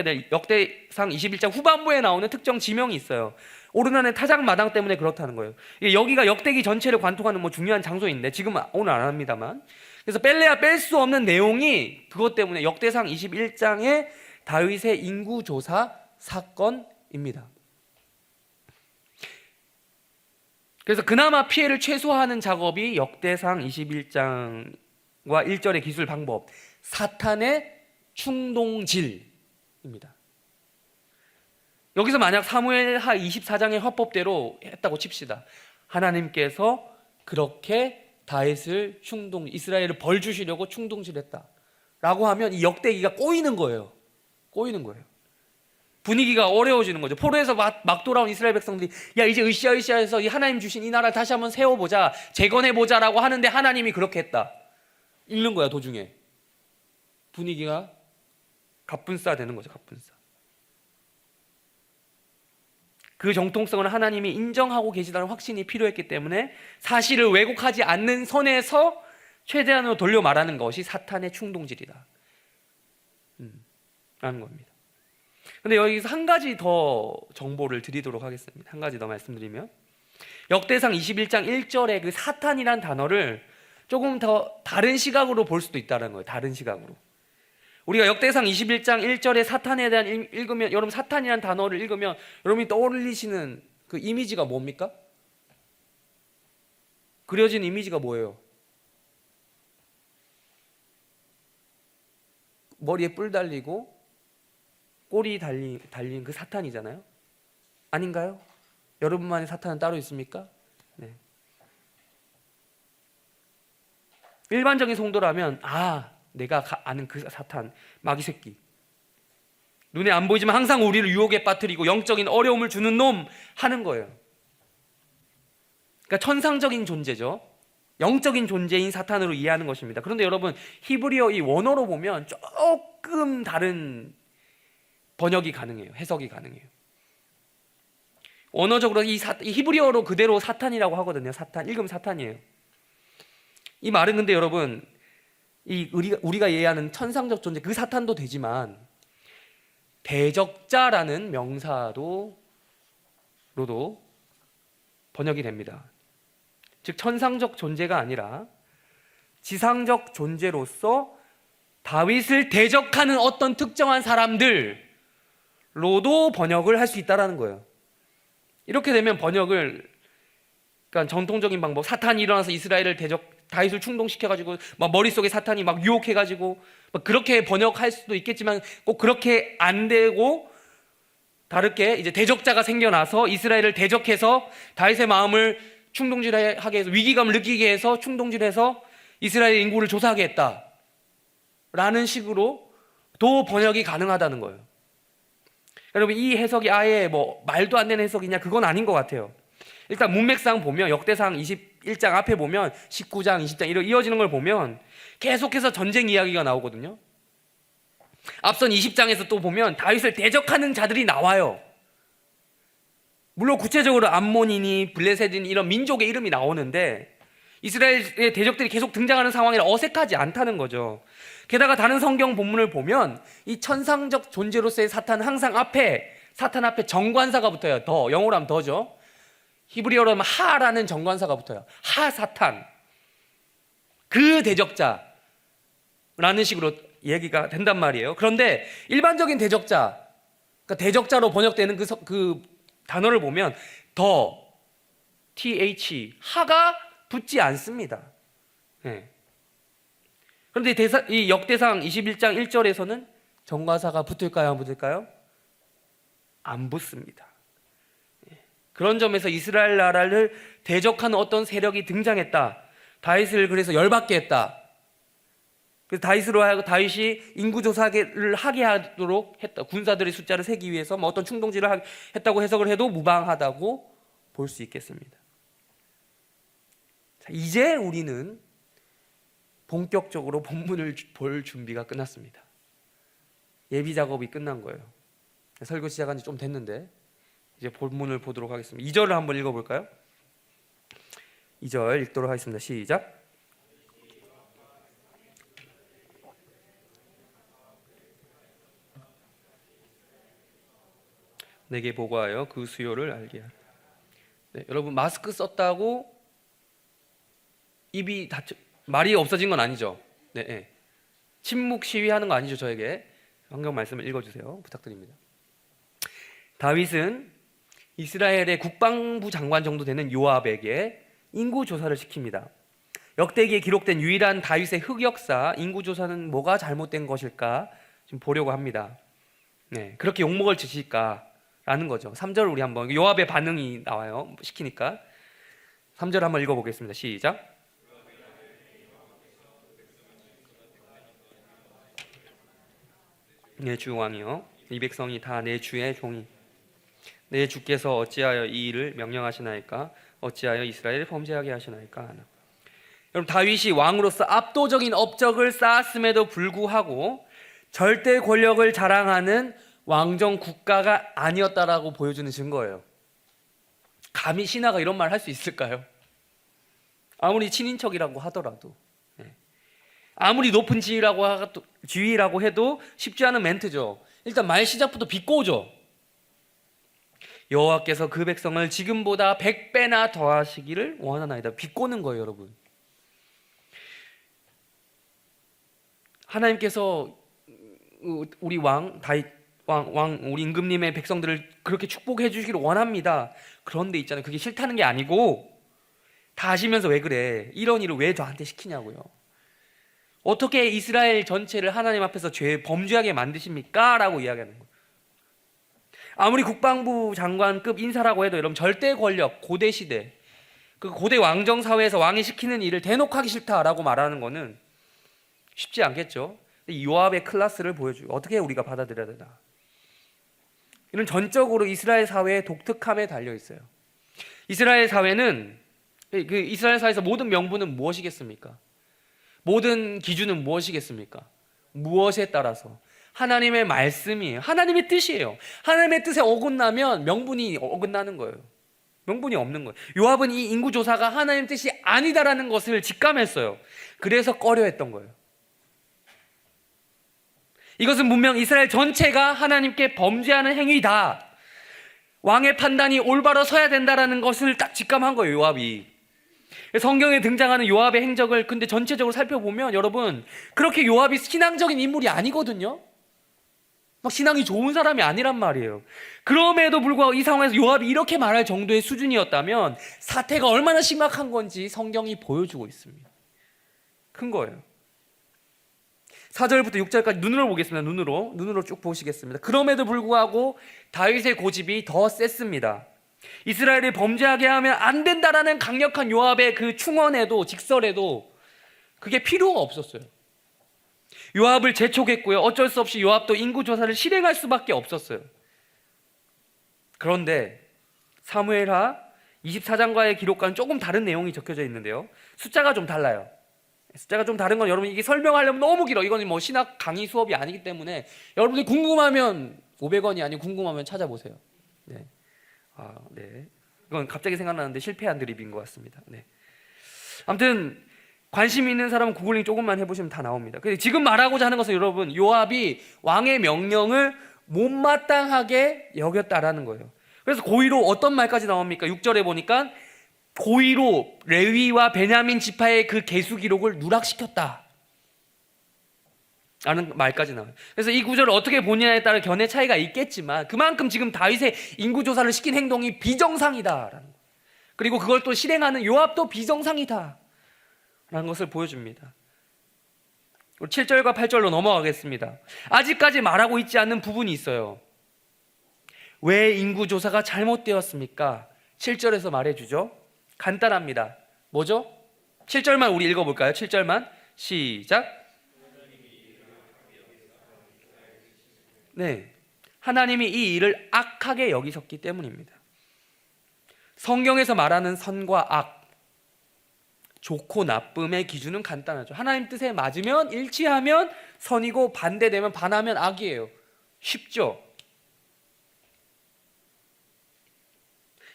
될 역대상 21장 후반부에 나오는 특정 지명이 있어요. 오르나는 타작마당 때문에 그렇다는 거예요. 여기가 역대기 전체를 관통하는 뭐 중요한 장소인데 지금 오늘 안 합니다만, 그래서 뺄래야 뺄 수 없는 내용이 그것 때문에 역대상 21장의 다윗의 인구조사 사건입니다. 그래서 그나마 피해를 최소화하는 작업이 역대상 21장과 1절의 기술 방법, 사탄의 충동질입니다. 여기서 만약 사무엘하 24장의 화법대로 했다고 칩시다. 하나님께서 그렇게 다윗을 이스라엘을 벌 주시려고 충동질했다 라고 하면 이 역대기가 꼬이는 거예요. 분위기가 어려워지는 거죠. 포로에서 막 돌아온 이스라엘 백성들이 야, 이제 으쌰으쌰해서 이 하나님 주신 이 나라를 다시 한번 세워보자, 재건해보자 라고 하는데 하나님이 그렇게 했다. 읽는 거야. 도중에 분위기가 갑분싸 되는 거죠. 갑분싸. 그 정통성을 하나님이 인정하고 계시다는 확신이 필요했기 때문에 사실을 왜곡하지 않는 선에서 최대한으로 돌려 말하는 것이 사탄의 충동질이다 라는 겁니다. 근데 여기서 한 가지 더 정보를 드리도록 하겠습니다. 한 가지 더 말씀드리면, 역대상 21장 1절에 그 사탄이란 단어를 조금 더 다른 시각으로 볼 수도 있다는 거예요. 다른 시각으로. 우리가 역대상 21장 1절에 사탄에 대한 읽으면, 여러분 사탄이란 단어를 읽으면 여러분이 떠올리시는 그 이미지가 뭡니까? 그려진 이미지가 뭐예요? 머리에 뿔 달리고 꼬리 달린 그 사탄이잖아요. 아닌가요? 여러분만의 사탄은 따로 있습니까? 네. 일반적인 성도라면 내가 아는 그 사탄, 마귀 새끼, 눈에 안 보이지만 항상 우리를 유혹에 빠뜨리고 영적인 어려움을 주는 놈 하는 거예요. 그러니까 천상적인 존재죠. 영적인 존재인 사탄으로 이해하는 것입니다. 그런데 여러분, 히브리어 이 원어로 보면 조금 다른 번역이 가능해요. 해석이 가능해요. 언어적으로 이 히브리어로 그대로 사탄이라고 하거든요. 사탄, 읽으면 사탄이에요. 이 말은 근데 여러분, 이 우리가 이해하는 천상적 존재, 그 사탄도 되지만 대적자라는 명사로도 번역이 됩니다. 즉 천상적 존재가 아니라 지상적 존재로서 다윗을 대적하는 어떤 특정한 사람들로도 번역을 할 수 있다는 거예요. 이렇게 되면 번역을, 그러니까 전통적인 방법, 사탄이 일어나서 이스라엘을 다윗을 충동시켜가지고 막 머릿속에 사탄이 막 유혹해가지고 막 그렇게 번역할 수도 있겠지만 꼭 그렇게 안 되고, 다르게 이제 대적자가 생겨나서 이스라엘을 대적해서 다윗의 마음을 충동질하게 해서, 위기감을 느끼게 해서 충동질해서 이스라엘 인구를 조사하게 했다 라는 식으로 도 번역이 가능하다는 거예요. 여러분, 이 해석이 아예 뭐 말도 안 되는 해석이냐, 그건 아닌 것 같아요. 일단 문맥상 보면 역대상 21장 앞에 보면 19장 20장 이렇게 이어지는 걸 보면 계속해서 전쟁 이야기가 나오거든요. 앞선 20장에서 또 보면 다윗을 대적하는 자들이 나와요. 물론 구체적으로 암몬이니 블레셋이니 이런 민족의 이름이 나오는데 이스라엘의 대적들이 계속 등장하는 상황이라 어색하지 않다는 거죠. 게다가 다른 성경 본문을 보면 이 천상적 존재로서의 사탄은 항상 사탄 앞에 정관사가 붙어요. 더, 영어로 하면 더죠. 히브리어로 하면 하라는 정관사가 붙어요. 하 사탄, 그 대적자라는 식으로 얘기가 된단 말이에요. 그런데 일반적인 대적자, 그러니까 대적자로 번역되는 그 단어를 보면 더, th, 하가 붙지 않습니다. 네. 그런데 이 역대상 21장 1절에서는 정관사가 붙을까요? 안 붙을까요? 안 붙습니다. 그런 점에서 이스라엘 나라를 대적하는 어떤 세력이 등장했다. 다윗을 그래서 열받게 했다. 그래서 다윗으로 하여금 다윗이 인구조사를 하게 하도록 했다. 군사들의 숫자를 세기 위해서 뭐 어떤 충동질을 했다고 해석을 해도 무방하다고 볼 수 있겠습니다. 자, 이제 우리는 본격적으로 본문을 볼 준비가 끝났습니다. 예비 작업이 끝난 거예요. 설교 시작한 지 좀 됐는데 이제 본문을 보도록 하겠습니다. 2절을 한번 읽어볼까요? 2절 읽도록 하겠습니다. 시작. 내게 보고하여 그 수요를 알게 하라. 네, 여러분, 마스크 썼다고 입이 말이 없어진 건 아니죠? 네, 침묵 시위하는 거 아니죠? 저에게 성경 말씀을 읽어주세요. 부탁드립니다. 다윗은 이스라엘의 국방부 장관 정도 되는 요압에게 인구 조사를 시킵니다. 역대기에 기록된 유일한 다윗의 흑역사 인구 조사는 뭐가 잘못된 것일까 좀 보려고 합니다. 네, 그렇게 욕먹을 짓일까라는 거죠. 3절 우리 한번, 요압의 반응이 나와요. 시키니까 3절 한번 읽어보겠습니다. 시작. 내 주 왕이여, 이 백성이 다 내 주의 종이, 내 주께서 어찌하여 이 일을 명령하시나이까? 어찌하여 이스라엘을 범죄하게 하시나이까? 하나. 여러분, 다윗이 왕으로서 압도적인 업적을 쌓았음에도 불구하고 절대 권력을 자랑하는 왕정 국가가 아니었다라고 보여주는 증거예요. 감히 신하가 이런 말 할 수 있을까요? 아무리 친인척이라고 하더라도, 아무리 높은 지위라고 해도 쉽지 않은 멘트죠. 일단 말 시작부터 비꼬죠. 여호와께서 그 백성을 지금보다 100배나 더하시기를 원하나이다. 비꼬는 거예요, 여러분. 하나님께서 우리 다윗 왕 우리 임금님의 백성들을 그렇게 축복해 주시기를 원합니다. 그런데 있잖아요, 그게 싫다는 게 아니고 다 아시면서 왜 그래? 이런 일을 왜 저한테 시키냐고요. 어떻게 이스라엘 전체를 하나님 앞에서 범죄하게 만드십니까? 라고 이야기하는 거예요. 아무리 국방부 장관급 인사라고 해도 여러분, 절대 권력, 고대 시대, 그 고대 왕정 사회에서 왕이 시키는 일을 대놓고 하기 싫다라고 말하는 거는 쉽지 않겠죠. 요압의 클래스를 보여주고 어떻게 우리가 받아들여야 되나. 이런 전적으로 이스라엘 사회의 독특함에 달려 있어요. 이스라엘 사회는 그 이스라엘사에서 모든 명분은 무엇이겠습니까? 모든 기준은 무엇이겠습니까? 무엇에 따라서? 하나님의 말씀이에요. 하나님의 뜻이에요. 하나님의 뜻에 어긋나면 명분이 어긋나는 거예요. 명분이 없는 거예요. 요압은 이 인구조사가 하나님의 뜻이 아니다라는 것을 직감했어요. 그래서 꺼려했던 거예요. 이것은 분명 이스라엘 전체가 하나님께 범죄하는 행위다, 왕의 판단이 올바로 서야 된다라는 것을 딱 직감한 거예요, 요압이. 성경에 등장하는 요압의 행적을 근데 전체적으로 살펴보면 여러분, 그렇게 요압이 신앙적인 인물이 아니거든요. 막 신앙이 좋은 사람이 아니란 말이에요. 그럼에도 불구하고 이 상황에서 요압이 이렇게 말할 정도의 수준이었다면 사태가 얼마나 심각한 건지 성경이 보여주고 있습니다. 큰 거예요. 4절부터 6절까지 눈으로 보겠습니다. 눈으로 쭉 보시겠습니다. 그럼에도 불구하고 다윗의 고집이 더 셌습니다. 이스라엘이 범죄하게 하면 안 된다라는 강력한 요압의 그 충언에도, 직설에도 그게 필요가 없었어요. 요압을 재촉했고요. 어쩔 수 없이 요압도 인구조사를 실행할 수밖에 없었어요. 그런데 사무엘하 24장과의 기록과는 조금 다른 내용이 적혀져 있는데요, 숫자가 좀 달라요. 숫자가 좀 다른 건 여러분, 이게 설명하려면 너무 길어. 이건 뭐 신학 강의 수업이 아니기 때문에 여러분들이 궁금하면 500원이 아니고 궁금하면 찾아보세요. 네. 네. 이건 갑자기 생각나는데 실패한 드립인 것 같습니다. 네. 아무튼 관심 있는 사람은 구글링 조금만 해보시면 다 나옵니다. 근데 지금 말하고자 하는 것은 여러분, 요압이 왕의 명령을 못마땅하게 여겼다라는 거예요. 그래서 고의로 어떤 말까지 나옵니까? 6절에 보니까 고의로 레위와 베냐민 지파의 그 계수 기록을 누락시켰다 라는 말까지 나와요. 그래서 이 구절을 어떻게 보느냐에 따라 견해 차이가 있겠지만 그만큼 지금 다윗의 인구조사를 시킨 행동이 비정상이다라는 거예요. 그리고 그걸 또 실행하는 요압도 비정상이다 라는 것을 보여줍니다. 7절과 8절로 넘어가겠습니다. 아직까지 말하고 있지 않는 부분이 있어요. 왜 인구조사가 잘못되었습니까? 7절에서 말해주죠. 간단합니다. 뭐죠? 7절만 우리 읽어볼까요? 7절만 시작. 네, 하나님이 이 일을 악하게 여기셨기 때문입니다. 성경에서 말하는 선과 악, 좋고 나쁨의 기준은 간단하죠. 하나님 뜻에 맞으면, 일치하면 선이고 반대되면, 반하면 악이에요. 쉽죠?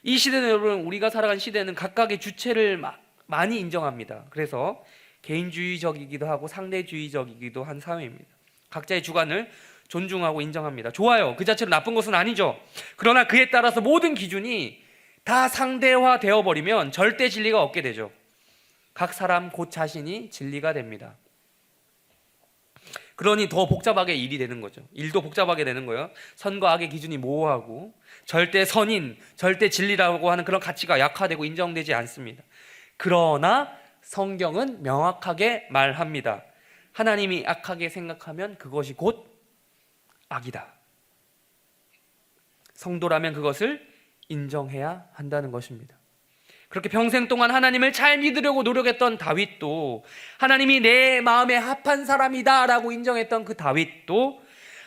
이 시대는 여러분, 우리가 살아간 시대는 각각의 주체를 많이 인정합니다. 그래서 개인주의적이기도 하고 상대주의적이기도 한 사회입니다. 각자의 주관을 존중하고 인정합니다. 좋아요. 그 자체로 나쁜 것은 아니죠. 그러나 그에 따라서 모든 기준이 다 상대화되어 버리면 절대 진리가 없게 되죠. 각 사람 곧 자신이 진리가 됩니다. 그러니 더 복잡하게 일이 되는 거죠. 일도 복잡하게 되는 거예요. 선과 악의 기준이 모호하고 절대 선인, 절대 진리라고 하는 그런 가치가 약화되고 인정되지 않습니다. 그러나 성경은 명확하게 말합니다. 하나님이 악하게 생각하면 그것이 곧 악이다. 성도라면 그것을 인정해야 한다는 것입니다. 그렇게 평생 동안 하나님을 잘 믿으려고 노력했던 다윗도, 하나님이 내 마음에 합한 사람이다 라고 인정했던 그 다윗도,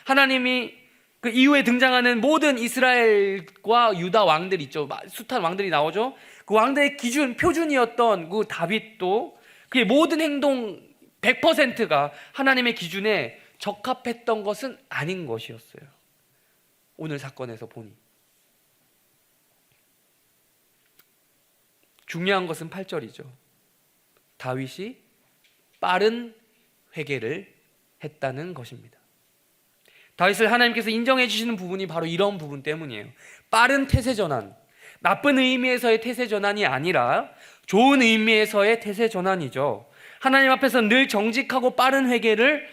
하나님이 그 이후에 등장하는 모든 이스라엘과 유다 왕들 있죠. 숱한 왕들이 나오죠. 그 왕들의 기준, 표준이었던 그 다윗도 그의 모든 행동 100%가 하나님의 기준에 적합했던 것은 아닌 것이었어요. 오늘 사건에서 보니 중요한 것은 8절이죠. 다윗이 빠른 회개를 했다는 것입니다. 다윗을 하나님께서 인정해 주시는 부분이 바로 이런 부분 때문이에요. 빠른 태세전환, 나쁜 의미에서의 태세전환이 아니라 좋은 의미에서의 태세전환이죠. 하나님 앞에서 늘 정직하고 빠른 회개를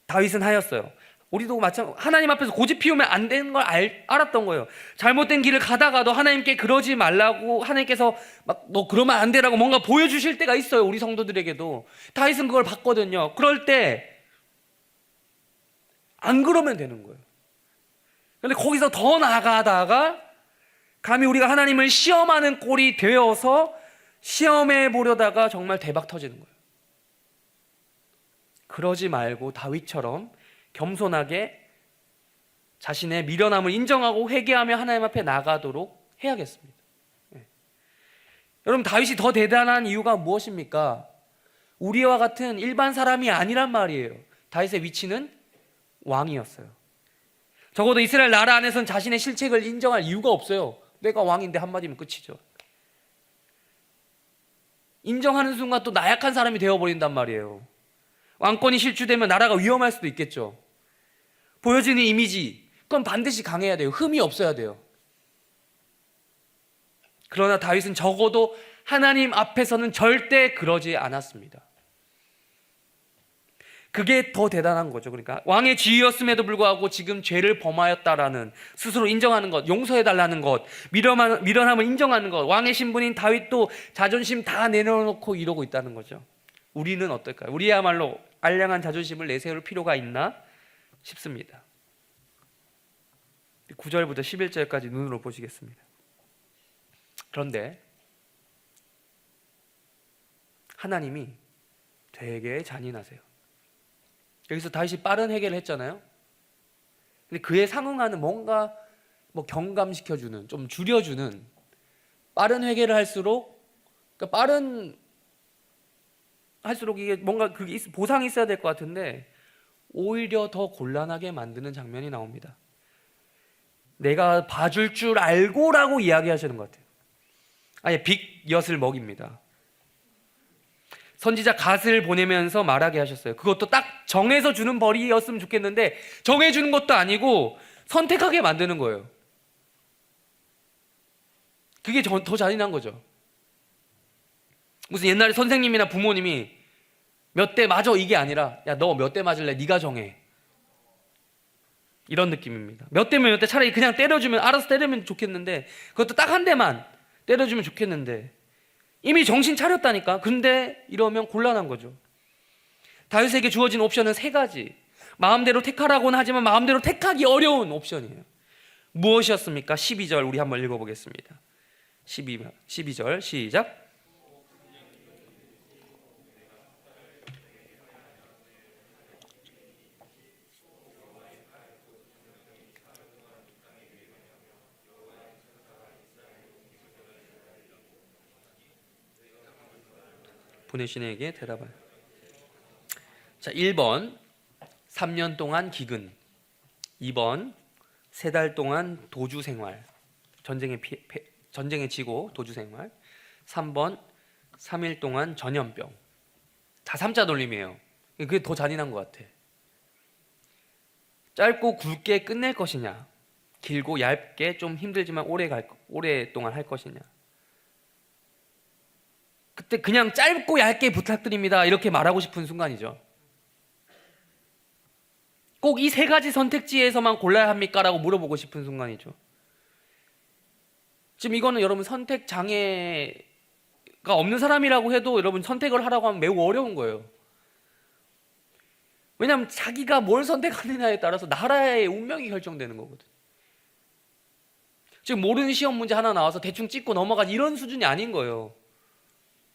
다윗은 하였어요. 우리도 마찬가지, 하나님 앞에서 고집 피우면 안 되는 걸 알았던 거예요. 잘못된 길을 가다가도 하나님께 그러지 말라고, 하나님께서 막 너 그러면 안 되라고 뭔가 보여주실 때가 있어요. 우리 성도들에게도. 다윗은 그걸 봤거든요. 그럴 때 안 그러면 되는 거예요. 그런데 거기서 더 나아가다가 감히 우리가 하나님을 시험하는 꼴이 되어서 시험해 보려다가 정말 대박 터지는 거예요. 그러지 말고 다윗처럼 겸손하게 자신의 미련함을 인정하고 회개하며 하나님 앞에 나가도록 해야겠습니다. 여러분, 다윗이 더 대단한 이유가 무엇입니까? 우리와 같은 일반 사람이 아니란 말이에요. 다윗의 위치는 왕이었어요. 적어도 이스라엘 나라 안에서는 자신의 실책을 인정할 이유가 없어요. 내가 왕인데 한마디면 끝이죠. 인정하는 순간 또 나약한 사람이 되어버린단 말이에요. 왕권이 실추되면 나라가 위험할 수도 있겠죠. 보여지는 이미지, 그건 반드시 강해야 돼요. 흠이 없어야 돼요. 그러나 다윗은 적어도 하나님 앞에서는 절대 그러지 않았습니다. 그게 더 대단한 거죠. 그러니까 왕의 지위였음에도 불구하고 지금 죄를 범하였다라는 스스로 인정하는 것, 용서해달라는 것, 미련함을 인정하는 것, 왕의 신분인 다윗도 자존심 다 내려놓고 이러고 있다는 거죠. 우리는 어떨까요? 우리야말로 알량한 자존심을 내세울 필요가 있나 싶습니다. 9절부터 11절까지 눈으로 보시겠습니다. 그런데 하나님이 되게 잔인하세요. 여기서 다윗이 빠른 회개를 했잖아요. 근데 그에 상응하는 뭔가 경감시켜주는, 좀 줄여주는, 빠른 회개를 할수록, 그러니까 할수록 이게 뭔가 그게 보상이 있어야 될 것 같은데 오히려 더 곤란하게 만드는 장면이 나옵니다. 내가 봐줄 줄 알고라고 이야기하시는 것 같아요. 아예 빅엿을 먹입니다. 선지자 갓을 보내면서 말하게 하셨어요. 그것도 딱 정해서 주는 벌이었으면 좋겠는데 정해주는 것도 아니고 선택하게 만드는 거예요. 그게 더 잔인한 거죠. 무슨 옛날에 선생님이나 부모님이 몇 대 맞아 이게 아니라 야, 너 몇 대 맞을래? 네가 정해. 이런 느낌입니다. 몇 대면 몇 대, 차라리 그냥 때려주면 알아서 때리면 좋겠는데 그것도 딱 한 대만 때려주면 좋겠는데 이미 정신 차렸다니까. 근데 이러면 곤란한 거죠. 다윗에게 주어진 옵션은 3가지. 마음대로 택하라고는 하지만 마음대로 택하기 어려운 옵션이에요. 무엇이었습니까? 12절 우리 한번 읽어보겠습니다. 12절 시작. 보내신 이에게 대답하여. 자, 1번 3년 동안 기근, 2번 3달 동안 도주 생활, 전쟁에 지고 도주 생활, 3번 3일 동안 전염병. 다 3자 돌림이에요. 그게 더 잔인한 것 같아. 짧고 굵게 끝낼 것이냐, 길고 얇게 좀 힘들지만 오랫동안 할 것이냐. 그때 그냥 짧고 얇게 부탁드립니다 이렇게 말하고 싶은 순간이죠. 꼭 이 3가지 선택지에서만 골라야 합니까? 라고 물어보고 싶은 순간이죠. 지금 이거는 여러분 선택 장애가 없는 사람이라고 해도 여러분 선택을 하라고 하면 매우 어려운 거예요. 왜냐하면 자기가 뭘 선택하느냐에 따라서 나라의 운명이 결정되는 거거든. 지금 모르는 시험 문제 하나 나와서 대충 찍고 넘어가지 이런 수준이 아닌 거예요.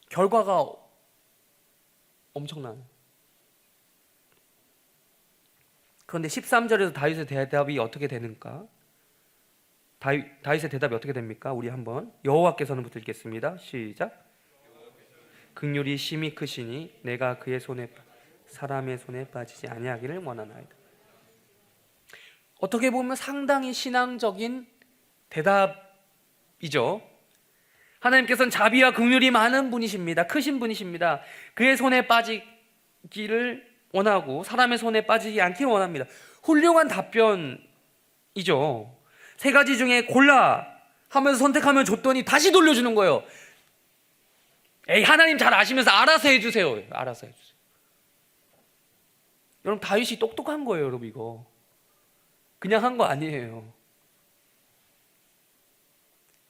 결과가 엄청나요. 그런데 13절에서 다윗의 대답이 어떻게 되는가? 다윗의 대답이 어떻게 됩니까? 우리 한번 여호와께서는부터 읽겠습니다. 시작. 긍휼이 심히 크시니 내가 그의 사람의 손에 빠지지 아니하기를 원하나이다. 어떻게 보면 상당히 신앙적인 대답이죠. 하나님께서는 자비와 긍휼이 많은 분이십니다. 크신 분이십니다. 그의 손에 빠지기를 원하고 사람의 손에 빠지지 않기를 원합니다. 훌륭한 답변이죠. 3가지 중에 골라 하면서 선택하면 줬더니 다시 돌려주는 거예요. 에이, 하나님 잘 아시면서 알아서 해주세요. 알아서 해주세요. 여러분, 다윗이 똑똑한 거예요. 여러분, 이거 그냥 한 거 아니에요.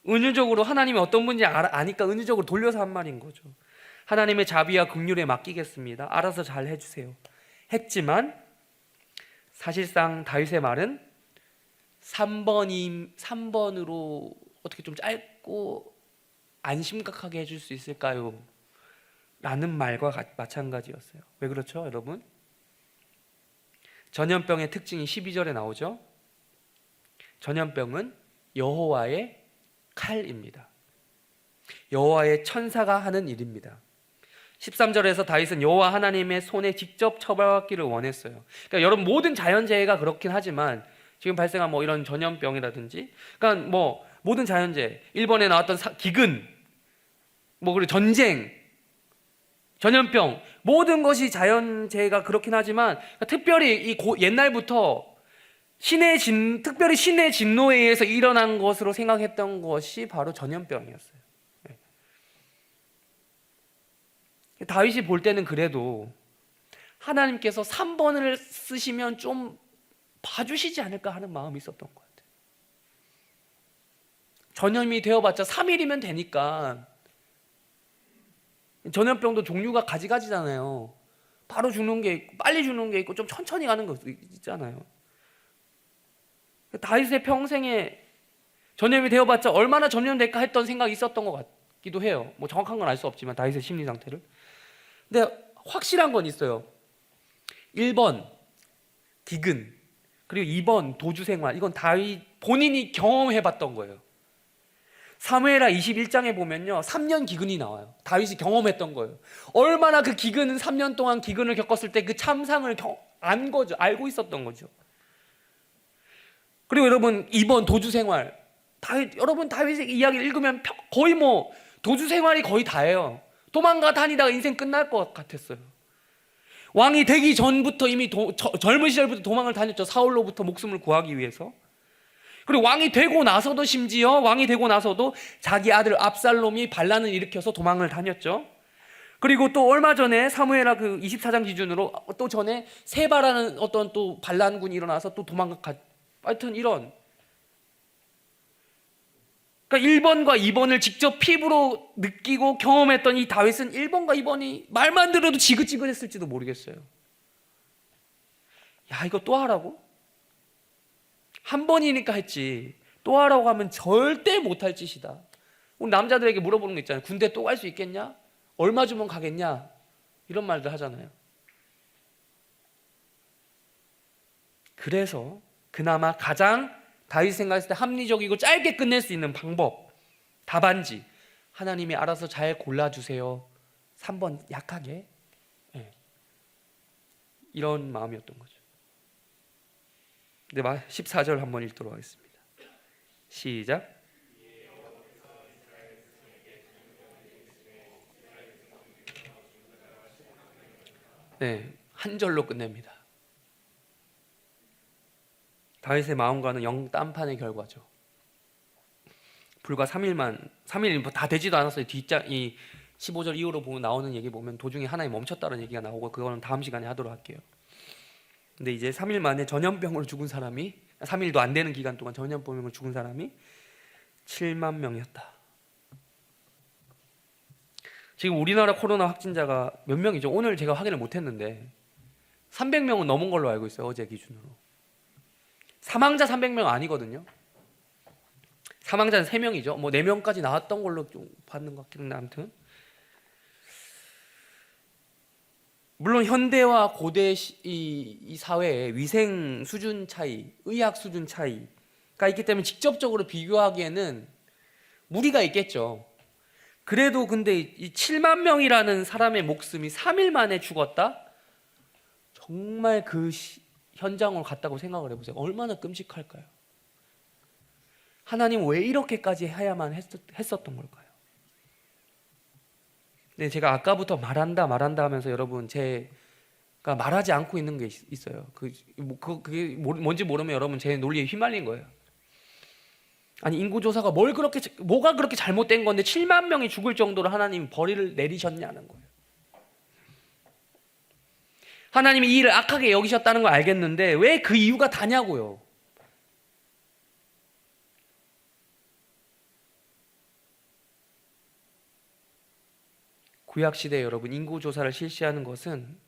은유적으로 하나님이 어떤 분인지 아니까 은유적으로 돌려서 한 말인 거죠. 하나님의 자비와 긍휼에 맡기겠습니다. 알아서 잘 해주세요. 했지만 사실상 다윗의 말은 3번으로 어떻게 좀 짧고 안 심각하게 해줄 수 있을까요? 라는 말과 마찬가지였어요. 왜 그렇죠, 여러분? 전염병의 특징이 12절에 나오죠. 전염병은 여호와의 칼입니다. 여호와의 천사가 하는 일입니다. 13절에서 다윗은 여호와 하나님의 손에 직접 처벌받기를 원했어요. 그러니까 여러분 모든 자연재해가 그렇긴 하지만 지금 발생한 뭐 이런 전염병이라든지, 그러니까 뭐 모든 자연재해, 일본에 나왔던 기근, 뭐 그리고 전쟁, 전염병, 모든 것이 자연재해가 그렇긴 하지만 특별히 옛날부터 특별히 신의 진노에 의해서 일어난 것으로 생각했던 것이 바로 전염병이었어요. 다윗이 볼 때는 그래도 하나님께서 3번을 쓰시면 좀 봐주시지 않을까 하는 마음이 있었던 것 같아요. 전염이 되어봤자 3일이면 되니까. 전염병도 종류가 가지가지잖아요. 바로 죽는 게 있고 빨리 죽는 게 있고 좀 천천히 가는 거 있잖아요. 다윗의 평생에 전염이 되어봤자 얼마나 전염될까 했던 생각이 있었던 것 같기도 해요. 뭐 정확한 건 알 수 없지만 다윗의 심리 상태를. 근데 확실한 건 있어요. 1번 기근, 그리고 2번 도주생활. 이건 다윗 본인이 경험해봤던 거예요. 사무엘하 21장에 보면요 3년 기근이 나와요. 다윗이 경험했던 거예요. 얼마나 그 기근은 3년 동안 기근을 겪었을 때 그 참상을 알고 있었던 거죠. 그리고 여러분 2번 도주생활. 여러분 다윗의 이야기를 읽으면 거의 뭐 도주생활이 거의 다예요. 도망가 다니다가 인생 끝날 것 같았어요. 왕이 되기 전부터 이미 젊은 시절부터 도망을 다녔죠. 사울로부터 목숨을 구하기 위해서. 그리고 왕이 되고 나서도 자기 아들 압살롬이 반란을 일으켜서 도망을 다녔죠. 그리고 또 얼마 전에 사무엘하 그 24장 기준으로 또 전에 세바라는 어떤 또 반란군이 일어나서 또 하여튼 이런. 그러니까 1번과 2번을 직접 피부로 느끼고 경험했던 이 다윗은 1번과 2번이 말만 들어도 지긋지긋했을지도 모르겠어요. 야, 이거 또 하라고? 한 번이니까 했지 또 하라고 하면 절대 못할 짓이다. 우리 남자들에게 물어보는 거 있잖아요. 군대 또 갈 수 있겠냐? 얼마 주면 가겠냐? 이런 말들 하잖아요. 그래서 그나마 가장 다윗이 생각했을 때 합리적이고 짧게 끝낼 수 있는 방법, 답안지, 하나님이 알아서 잘 골라주세요. 3번 약하게. 이런 마음이었던 거죠. 네, 14절 한번 읽도록 하겠습니다. 시작. 네, 한 절로 끝냅니다. 다윗의 마음과는 영 딴판의 결과죠. 불과 3일 다 되지도 않았어요. 이 15절 이후로 보면 나오는 얘기 보면 도중에 하나님 멈췄다는 얘기가 나오고 그거는 다음 시간에 하도록 할게요. 근데 이제 3일 만에 전염병으로 죽은 사람이 3일도 안 되는 기간 동안 전염병으로 죽은 사람이 7만 명이었다. 지금 우리나라 코로나 확진자가 몇 명이죠? 오늘 제가 확인을 못했는데 300명은 넘은 걸로 알고 있어요. 어제 기준으로. 사망자 300명 아니거든요. 사망자는 3명이죠. 뭐 4명까지 나왔던 걸로 좀 받는 것 같긴 한데 아무튼 물론 현대와 고대 이 사회의 위생 수준 차이, 의학 수준 차이가 있기 때문에 직접적으로 비교하기에는 무리가 있겠죠. 그래도 근데 이 7만 명이라는 사람의 목숨이 3일 만에 죽었다? 정말 그 현장으로 갔다고 생각을 해보세요. 얼마나 끔찍할까요? 하나님 왜 이렇게까지 해야만 했었던 걸까요? 네, 제가 아까부터 말한다 하면서 여러분 제가 말하지 않고 있는 게 있어요. 그게 뭔지 모르면 여러분 제 논리에 휘말린 거예요. 아니 인구조사가 뭐가 그렇게 잘못된 건데 7만 명이 죽을 정도로 하나님 벌이를 내리셨냐는 거예요. 하나님이 이 일을 악하게 여기셨다는 걸 알겠는데 왜 그 이유가 다냐고요. 구약시대에 여러분 인구조사를 실시하는 것은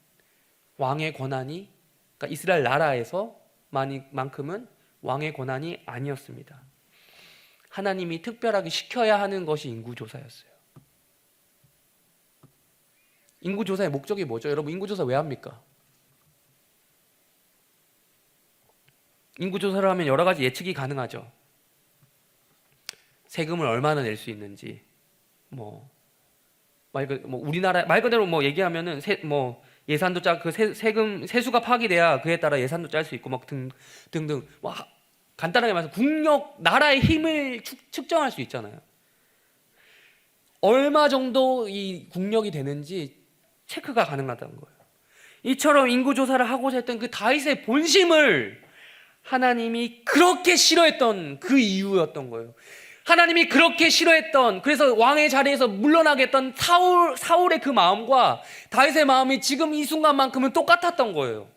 왕의 권한이, 그러니까 이스라엘 나라에서만큼은 왕의 권한이 아니었습니다. 하나님이 특별하게 시켜야 하는 것이 인구조사였어요. 인구조사의 목적이 뭐죠? 여러분 인구조사 왜 합니까? 인구조사를 하면 여러 가지 예측이 가능하죠. 세금을 얼마나 낼 수 있는지, 우리나라 말 그대로 얘기하면은 예산도 세금 세수가 파기돼야 그에 따라 예산도 짤 수 있고 등등 간단하게 말해서 나라의 힘을 측정할 수 있잖아요. 얼마 정도 이 국력이 되는지 체크가 가능하다는 거예요. 이처럼 인구 조사를 하고자 했던 그 다윗의 본심을 하나님이 그렇게 싫어했던 그 이유였던 거예요. 하나님이 그렇게 싫어했던, 그래서 왕의 자리에서 물러나게 했던 사울의 그 마음과 다윗의 마음이 지금 이 순간만큼은 똑같았던 거예요.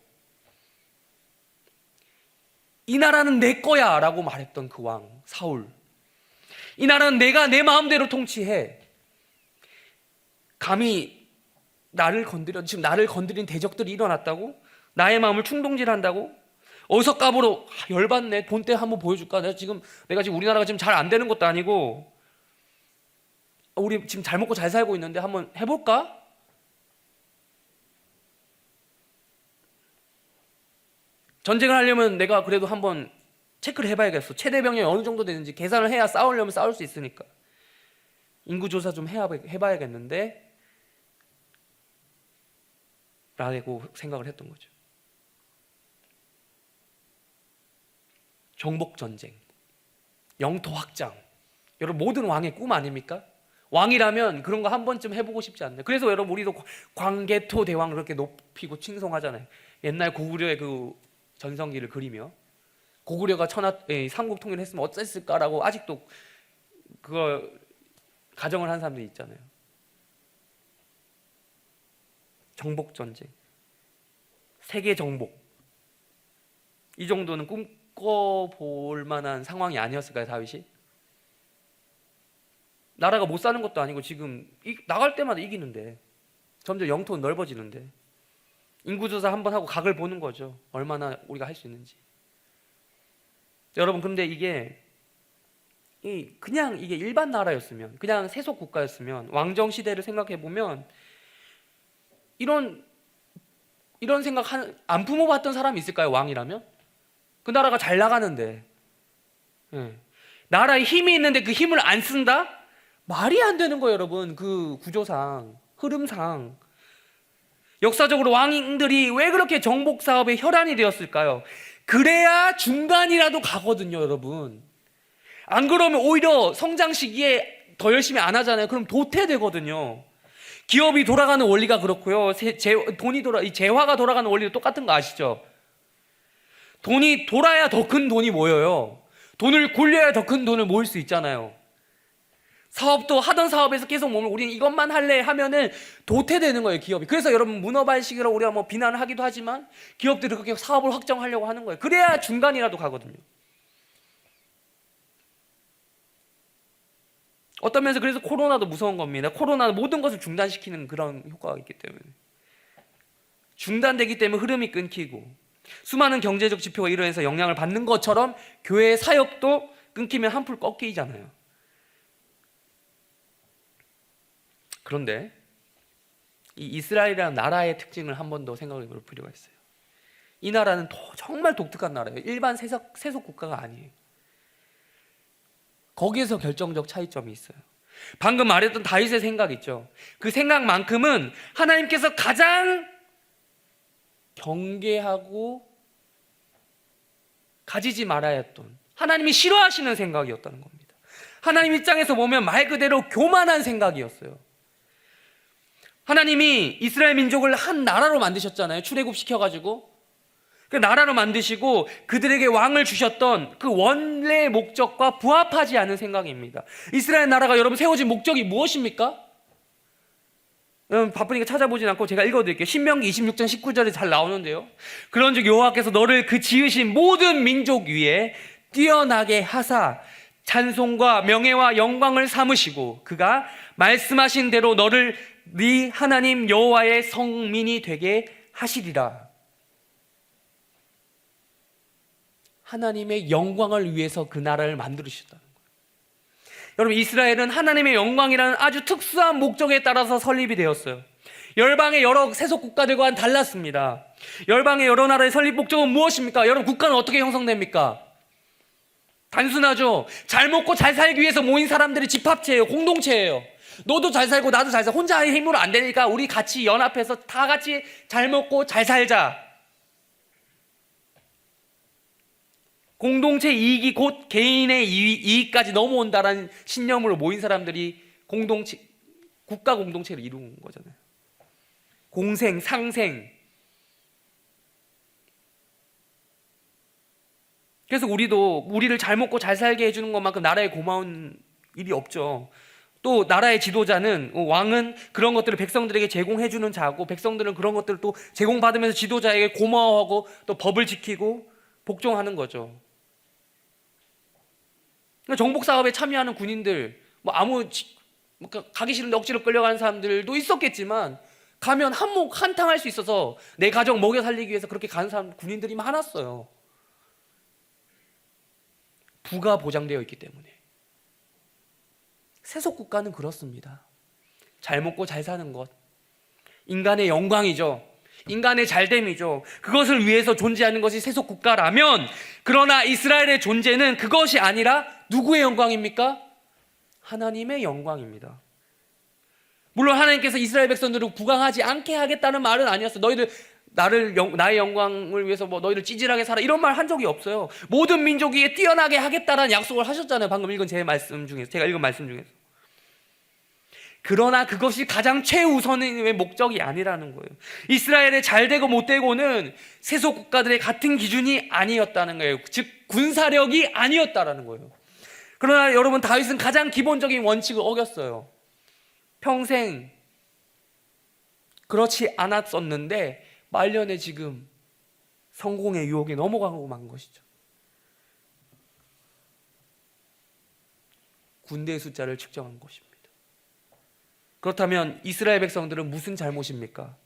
이 나라는 내 거야 라고 말했던 그 왕 사울, 이 나라는 내가 내 마음대로 통치해. 감히 지금 나를 건드린 대적들이 일어났다고? 나의 마음을 충동질한다고? 어디서 까불어? 열받네. 본때 한번 보여줄까? 내가 지금 우리나라가 지금 잘 안 되는 것도 아니고 우리 지금 잘 먹고 잘 살고 있는데 한번 해볼까? 전쟁을 하려면 내가 그래도 한번 체크를 해봐야겠어. 최대 병력이 어느 정도 되는지 계산을 해야 싸우려면 싸울 수 있으니까. 인구조사 좀 해봐야겠는데 라고 생각을 했던 거죠. 정복전쟁, 영토 확장, 여러분 모든 왕의 꿈 아닙니까? 왕이라면 그런 거 한 번쯤 해보고 싶지 않나요? 그래서 여러분 우리도 광개토 대왕 그렇게 높이고 칭송하잖아요. 옛날 고구려의 그 전성기를 그리며 고구려가 삼국 통일을 했으면 어땠을까라고 아직도 그걸 가정을 한 사람들이 있잖아요. 정복전쟁, 세계 정복, 이 정도는 꿈꿔볼 만한 상황이 아니었을까요, 다윗이? 나라가 못 사는 것도 아니고 지금 나갈 때마다 이기는데, 점점 영토는 넓어지는데 인구조사 한번 하고 각을 보는 거죠. 얼마나 우리가 할 수 있는지. 여러분, 근데 이게 일반 나라였으면, 그냥 세속 국가였으면, 왕정 시대를 생각해 보면 이런 생각 안 품어봤던 사람이 있을까요? 왕이라면? 그 나라가 잘 나가는데, 나라에 힘이 있는데 그 힘을 안 쓴다? 말이 안 되는 거예요, 여러분. 그 구조상, 흐름상. 역사적으로 왕들이 왜 그렇게 정복 사업의 혈안이 되었을까요? 그래야 중간이라도 가거든요, 여러분. 안 그러면 오히려 성장 시기에 더 열심히 안 하잖아요. 그럼 도태되거든요. 기업이 돌아가는 원리가 그렇고요. 이 재화가 돌아가는 원리도 똑같은 거 아시죠? 돈이 돌아야 더 큰 돈이 모여요. 돈을 굴려야 더 큰 돈을 모을 수 있잖아요. 사업도 하던 사업에서 계속 몸을 우리는 이것만 할래 하면은 도태되는 거예요, 기업이. 그래서 여러분 문어발식이라고 우리가 비난을 하기도 하지만 기업들이 그렇게 사업을 확장하려고 하는 거예요. 그래야 중간이라도 가거든요. 어떤 면에서 그래서 코로나도 무서운 겁니다. 코로나는 모든 것을 중단시키는 그런 효과가 있기 때문에. 중단되기 때문에 흐름이 끊기고 수많은 경제적 지표가 이러해서 영향을 받는 것처럼 교회의 사역도 끊기면 한풀 꺾이잖아요. 그런데 이 이스라엘이라는 나라의 특징을 한 번 더 생각해 볼 필요가 있어요. 이 나라는 정말 독특한 나라예요. 일반 세속 국가가 아니에요. 거기에서 결정적 차이점이 있어요. 방금 말했던 다윗의 생각 있죠. 그 생각만큼은 하나님께서 가장 경계하고 가지지 말아야 했던, 하나님이 싫어하시는 생각이었다는 겁니다. 하나님 입장에서 보면 말 그대로 교만한 생각이었어요. 하나님이 이스라엘 민족을 한 나라로 만드셨잖아요. 출애굽시켜가지고 그 나라로 만드시고 그들에게 왕을 주셨던 그 원래의 목적과 부합하지 않은 생각입니다. 이스라엘 나라가 여러분 세워진 목적이 무엇입니까? 여러분 바쁘니까 찾아보진 않고 제가 읽어드릴게요. 신명기 26장 19절에 잘 나오는데요. 그런즉 여호와께서 너를 그 지으신 모든 민족 위에 뛰어나게 하사 찬송과 명예와 영광을 삼으시고 그가 말씀하신 대로 너를 네 하나님 여호와의 성민이 되게 하시리라. 하나님의 영광을 위해서 그 나라를 만들으셨다는 거예요. 여러분 이스라엘은 하나님의 영광이라는 아주 특수한 목적에 따라서 설립이 되었어요. 열방의 여러 세속 국가들과는 달랐습니다. 열방의 여러 나라의 설립 목적은 무엇입니까? 여러분 국가는 어떻게 형성됩니까? 단순하죠. 잘 먹고 잘 살기 위해서 모인 사람들의 집합체예요. 공동체예요. 너도 잘 살고 나도 잘 살고 혼자의 힘으로 안 되니까 우리 같이 연합해서 다 같이 잘 먹고 잘 살자. 공동체 이익이 곧 개인의 이익까지 넘어온다라는 신념으로 모인 사람들이 국가 공동체를 이룬 거잖아요. 공생, 상생. 그래서 우리를 잘 먹고 잘 살게 해주는 것만큼 나라에 고마운 일이 없죠. 또 나라의 지도자는, 왕은 그런 것들을 백성들에게 제공해주는 자고, 백성들은 그런 것들을 또 제공받으면서 지도자에게 고마워하고 또 법을 지키고 복종하는 거죠. 정복 사업에 참여하는 군인들, 가기 싫은데 억지로 끌려가는 사람들도 있었겠지만, 가면 한탕 할 수 있어서 내 가정 먹여 살리기 위해서 그렇게 가는 군인들이 많았어요. 부가 보장되어 있기 때문에. 세속 국가는 그렇습니다. 잘 먹고 잘 사는 것, 인간의 영광이죠. 인간의 잘됨이죠. 그것을 위해서 존재하는 것이 세속 국가라면, 그러나 이스라엘의 존재는 그것이 아니라 누구의 영광입니까? 하나님의 영광입니다. 물론 하나님께서 이스라엘 백성들을 부강하지 않게 하겠다는 말은 아니었어요. 너희들 나의 영광을 위해서 너희를 찌질하게 살아, 이런 말 한 적이 없어요. 모든 민족이 뛰어나게 하겠다라는 약속을 하셨잖아요. 방금 읽은 제가 읽은 말씀 중에서. 그러나 그것이 가장 최우선의 목적이 아니라는 거예요. 이스라엘의 잘되고 못되고는 세속 국가들의 같은 기준이 아니었다는 거예요. 즉 군사력이 아니었다라는 거예요. 그러나 여러분, 다윗은 가장 기본적인 원칙을 어겼어요. 평생 그렇지 않았었는데 말년에 지금 성공의 유혹에 넘어가고 만 것이죠. 군대의 숫자를 측정한 것입니다. 그렇다면 이스라엘 백성들은 무슨 잘못입니까?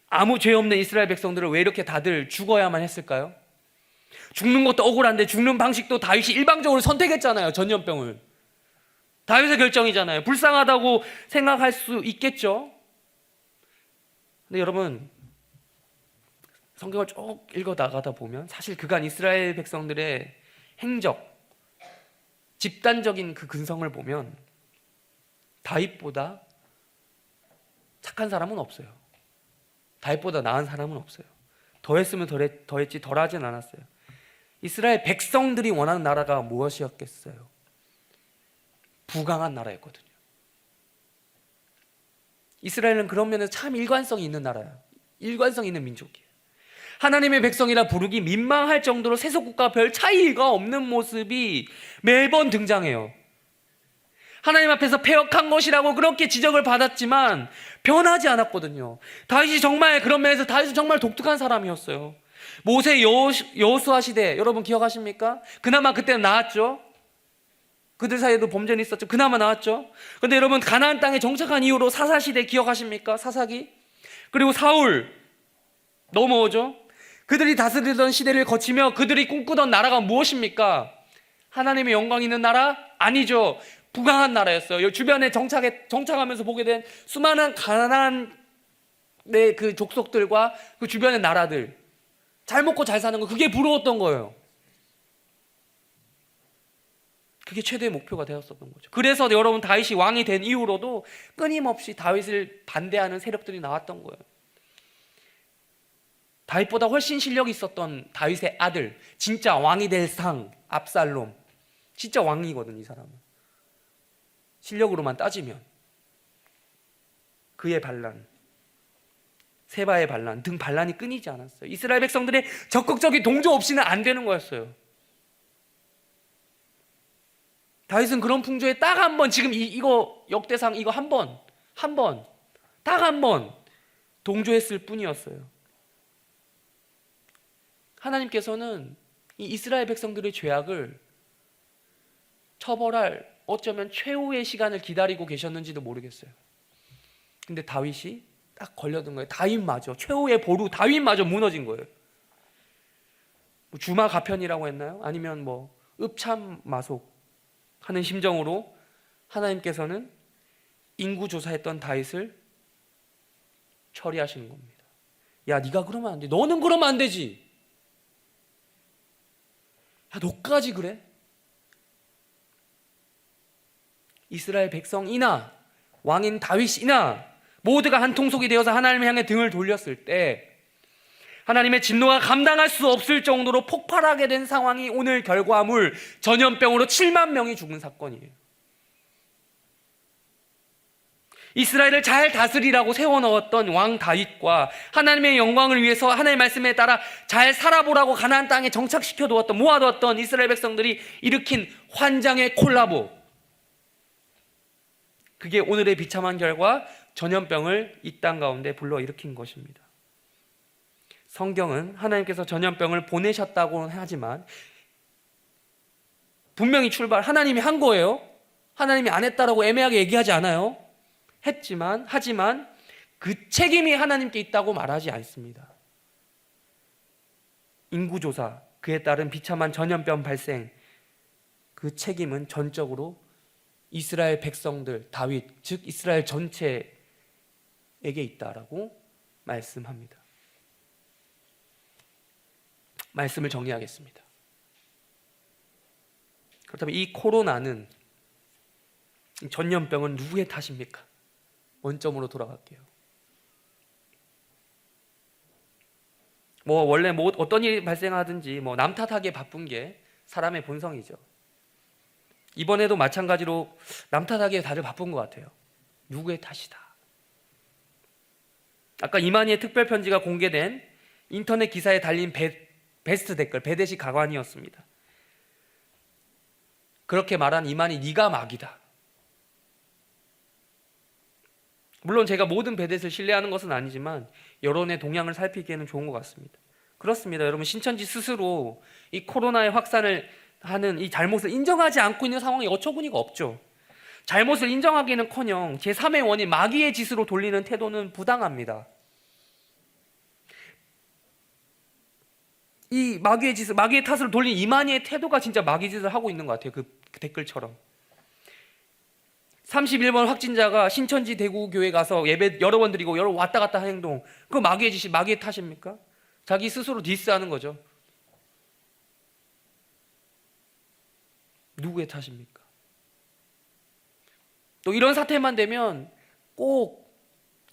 아무 죄 없는 이스라엘 백성들은 왜 이렇게 다들 죽어야만 했을까요? 죽는 것도 억울한데 죽는 방식도 다윗이 일방적으로 선택했잖아요. 전염병을. 다윗의 결정이잖아요. 불쌍하다고 생각할 수 있겠죠. 근데 여러분, 성경을 쭉 읽어 나가다 보면 사실 그간 이스라엘 백성들의 행적, 집단적인 그 근성을 보면 다윗보다 착한 사람은 없어요. 다윗보다 나은 사람은 없어요. 더했으면 더했지 덜하진 않았어요. 이스라엘 백성들이 원하는 나라가 무엇이었겠어요? 부강한 나라였거든요. 이스라엘은 그런 면에서 참 일관성이 있는 나라예요. 일관성 있는 민족이에요. 하나님의 백성이라 부르기 민망할 정도로 세속국가와 별 차이가 없는 모습이 매번 등장해요. 하나님 앞에서 패역한 것이라고 그렇게 지적을 받았지만 변하지 않았거든요. 다윗이 정말 그런 면에서 다윗은 정말 독특한 사람이었어요. 모세 여호수아 시대 여러분 기억하십니까? 그나마 그때는 나았죠. 그들 사이에도 범죄는 있었죠. 그나마 나았죠. 그런데 여러분, 가나안 땅에 정착한 이후로 사사 시대 기억하십니까? 사사기. 그리고 사울 넘어오죠. 그들이 다스리던 시대를 거치며 그들이 꿈꾸던 나라가 무엇입니까? 하나님의 영광 있는 나라? 아니죠. 부강한 나라였어요. 주변에 정착하면서 보게 된 수많은 가나안의 그 족속들과 그 주변의 나라들, 잘 먹고 잘 사는 거, 그게 부러웠던 거예요. 그게 최대의 목표가 되었었던 거죠. 그래서 여러분, 다윗이 왕이 된 이후로도 끊임없이 다윗을 반대하는 세력들이 나왔던 거예요. 다윗보다 훨씬 실력이 있었던 다윗의 아들, 진짜 왕이 될 상, 압살롬. 진짜 왕이거든, 이 사람은. 실력으로만 따지면. 그의 반란, 세바의 반란 등 반란이 끊이지 않았어요. 이스라엘 백성들의 적극적인 동조 없이는 안 되는 거였어요. 다윗은 그런 풍조에 딱 한 번, 지금 이거 역대상 이거 한 번, 딱 한 번 동조했을 뿐이었어요. 하나님께서는 이 이스라엘 백성들의 죄악을 처벌할 어쩌면 최후의 시간을 기다리고 계셨는지도 모르겠어요. 근데 다윗이 딱 걸려든 거예요. 다윗마저, 최후의 보루 다윗마저 무너진 거예요. 주마가편이라고 했나요? 아니면 읍참마속 하는 심정으로 하나님께서는 인구조사했던 다윗을 처리하시는 겁니다. 야, 네가 그러면 안 돼. 너는 그러면 안 되지. 야, 너까지 그래? 이스라엘 백성이나 왕인 다윗이나 모두가 한 통속이 되어서 하나님을 향해 등을 돌렸을 때 하나님의 진노가 감당할 수 없을 정도로 폭발하게 된 상황이 오늘 결과물 전염병으로 7만 명이 죽은 사건이에요. 이스라엘을 잘 다스리라고 세워넣었던 왕 다윗과 하나님의 영광을 위해서 하나님의 말씀에 따라 잘 살아보라고 가나안 땅에 정착시켜 두었던, 모아두었던 이스라엘 백성들이 일으킨 환장의 콜라보, 그게 오늘의 비참한 결과 전염병을 이 땅 가운데 불러일으킨 것입니다. 성경은 하나님께서 전염병을 보내셨다고는 하지만 분명히 하나님이 한 거예요. 하나님이 안 했다라고 애매하게 얘기하지 않아요. 하지만 그 책임이 하나님께 있다고 말하지 않습니다. 인구조사, 그에 따른 비참한 전염병 발생, 그 책임은 전적으로 이스라엘 백성들, 다윗, 즉 이스라엘 전체에게 있다라고 말씀합니다. 말씀을 정리하겠습니다. 그렇다면 이 코로나는, 전염병은 누구의 탓입니까? 원점으로 돌아갈게요. 원래 어떤 일이 발생하든지 남 탓하기에 바쁜 게 사람의 본성이죠. 이번에도 마찬가지로 남 탓하기에 다들 바쁜 것 같아요. 누구의 탓이다. 아까 이만희의 특별 편지가 공개된 인터넷 기사에 달린 베스트 댓글, 배대식 가관이었습니다. 그렇게 말한 이만희, 네가 막이다. 물론 제가 모든 배댓을 신뢰하는 것은 아니지만 여론의 동향을 살피기에는 좋은 것 같습니다. 그렇습니다. 여러분, 신천지 스스로 이 코로나의 확산을 하는 이 잘못을 인정하지 않고 있는 상황이 어처구니가 없죠. 잘못을 인정하기는커녕 제3의 원인 마귀의 짓으로 돌리는 태도는 부당합니다. 이 마귀의 탓을 돌린 이만희의 태도가 진짜 마귀 짓을 하고 있는 것 같아요. 그 댓글처럼. 31번 확진자가 신천지 대구교회 가서 예배 여러 번 드리고 여러 왔다 갔다 하는 행동, 그거 마귀의 짓이, 마귀의 탓입니까? 자기 스스로 디스하는 거죠. 누구의 탓입니까? 또 이런 사태만 되면 꼭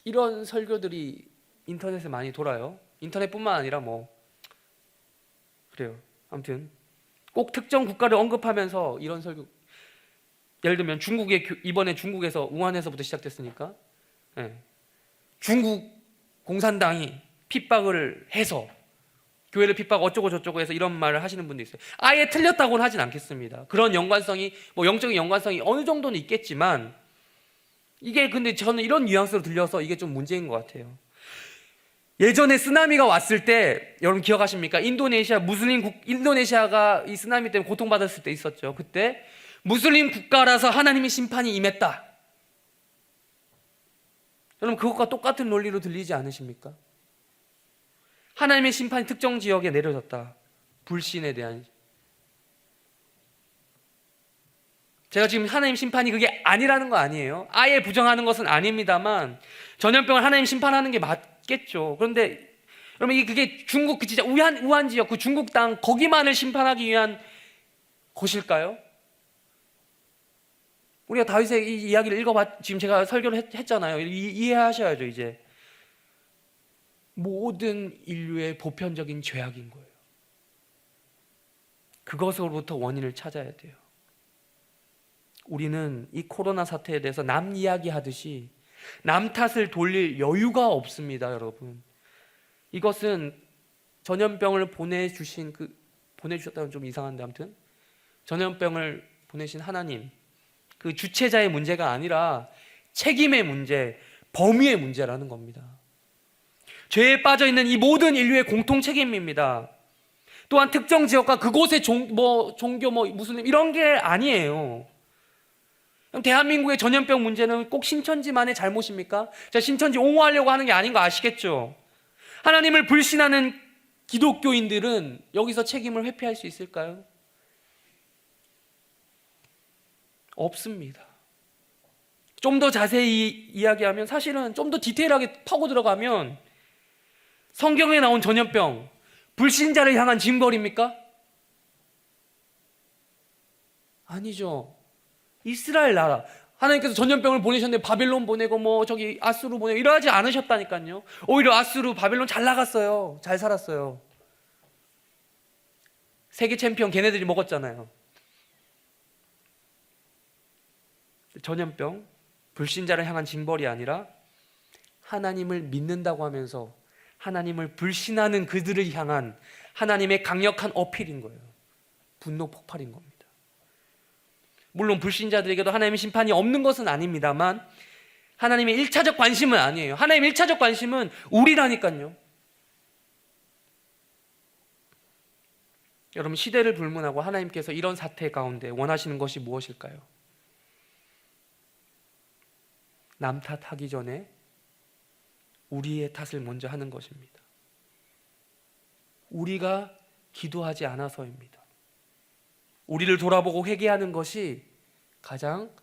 이런 설교들이 인터넷에 많이 돌아요. 인터넷뿐만 아니라 그래요. 아무튼 꼭 특정 국가를 언급하면서 이런 설교, 예를 들면 이번에 중국에서 우한에서부터 시작됐으니까 중국 공산당이 핍박을 해서 교회를 핍박 어쩌고 저쩌고 해서 이런 말을 하시는 분도 있어요. 아예 틀렸다고는 하진 않겠습니다. 그런 연관성이, 영적인 연관성이 어느 정도는 있겠지만, 이게 근데 저는 이런 뉘앙스로 들려서 이게 좀 문제인 것 같아요. 예전에 쓰나미가 왔을 때 여러분 기억하십니까? 인도네시아가 이 쓰나미 때문에 고통받았을 때 있었죠. 그때 무슬림 국가라서 하나님의 심판이 임했다. 여러분, 그것과 똑같은 논리로 들리지 않으십니까? 하나님의 심판이 특정 지역에 내려졌다. 불신에 대한. 제가 지금 하나님 심판이 그게 아니라는 거 아니에요. 아예 부정하는 것은 아닙니다만 전염병을 하나님 심판하는 게 맞겠죠. 그런데 여러분, 그게 중국 진짜 우한 지역, 그 중국 땅 거기만을 심판하기 위한 것일까요? 우리가 다윗의 이 이야기를 지금 제가 설교를 했잖아요. 이해하셔야죠. 이제 모든 인류의 보편적인 죄악인 거예요. 그것으로부터 원인을 찾아야 돼요. 우리는 이 코로나 사태에 대해서 남 이야기하듯이 남 탓을 돌릴 여유가 없습니다, 여러분. 이것은 전염병을 보내주셨다면 좀 이상한데, 아무튼 전염병을 보내신 하나님, 그 주체자의 문제가 아니라 책임의 문제, 범위의 문제라는 겁니다. 죄에 빠져있는 이 모든 인류의 공통 책임입니다. 또한 특정 지역과 그곳의 종교, 무슬림 이런 게 아니에요. 대한민국의 전염병 문제는 꼭 신천지만의 잘못입니까? 제가 신천지 옹호하려고 하는 게 아닌 거 아시겠죠? 하나님을 불신하는 기독교인들은 여기서 책임을 회피할 수 있을까요? 없습니다. 좀 더 자세히 이야기하면, 사실은 좀 더 디테일하게 파고 들어가면 성경에 나온 전염병, 불신자를 향한 징벌입니까? 아니죠. 이스라엘 나라, 하나님께서 전염병을 보내셨는데 바벨론 보내고 뭐 저기 아수르 보내고 이러지 않으셨다니까요. 오히려 아수르 바벨론 잘 나갔어요. 잘 살았어요. 세계 챔피언 걔네들이 먹었잖아요. 전염병, 불신자를 향한 징벌이 아니라 하나님을 믿는다고 하면서 하나님을 불신하는 그들을 향한 하나님의 강력한 어필인 거예요. 분노 폭발인 겁니다. 물론 불신자들에게도 하나님의 심판이 없는 것은 아닙니다만 하나님의 1차적 관심은 아니에요. 하나님의 1차적 관심은 우리라니까요. 여러분, 시대를 불문하고 하나님께서 이런 사태 가운데 원하시는 것이 무엇일까요? 남 탓하기 전에 우리의 탓을 먼저 하는 것입니다. 우리가 기도하지 않아서입니다. 우리를 돌아보고 회개하는 것이 가장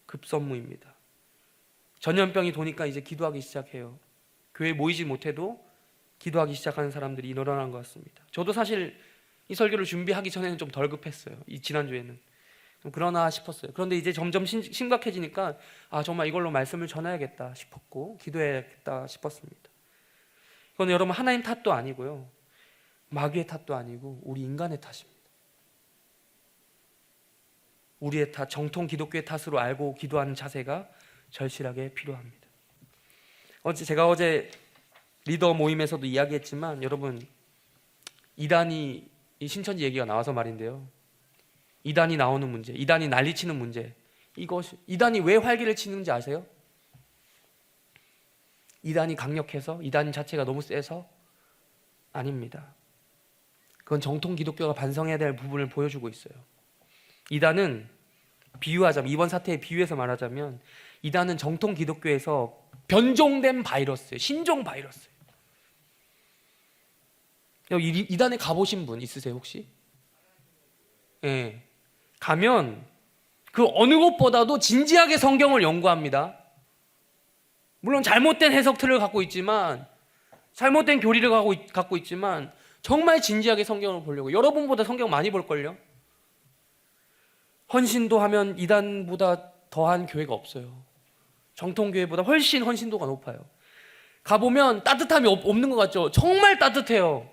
급선무입니다. 전염병이 도니까 이제 기도하기 시작해요. 교회에 모이지 못해도 기도하기 시작하는 사람들이 늘어난 것 같습니다. 저도 사실 이 설교를 준비하기 전에는 좀 덜 급했어요. 이 지난주에는 좀 그러나 싶었어요. 그런데 이제 점점 심각해지니까 정말 이걸로 말씀을 전해야겠다 싶었고 기도해야겠다 싶었습니다. 그건 여러분 하나님 탓도 아니고요, 마귀의 탓도 아니고 우리 인간의 탓입니다. 우리의 탓, 정통 기독교의 탓으로 알고 기도하는 자세가 절실하게 필요합니다. 제가 어제 리더 모임에서도 이야기했지만 여러분, 이단이 이 신천지 얘기가 나와서 말인데요, 이단이 나오는 문제, 이단이 난리치는 문제, 이단이 왜 활기를 치는지 아세요? 이단이 강력해서, 이단 자체가 너무 세서? 아닙니다. 그건 정통 기독교가 반성해야 될 부분을 보여주고 있어요. 이단은 비유하자면, 이번 사태에 비유해서 말하자면 이단은 정통 기독교에서 변종된 바이러스예요. 신종 바이러스예요. 이단에 가보신 분 있으세요 혹시? 예. 가면 그 어느 곳보다도 진지하게 성경을 연구합니다. 물론 잘못된 해석 틀을 갖고 있지만, 잘못된 교리를 갖고 있지만 정말 진지하게 성경을 보려고. 여러분보다 성경 많이 볼걸요? 헌신도 하면 이단보다 더한 교회가 없어요. 정통교회보다 훨씬 헌신도가 높아요. 가보면 따뜻함이 없는 것 같죠? 정말 따뜻해요.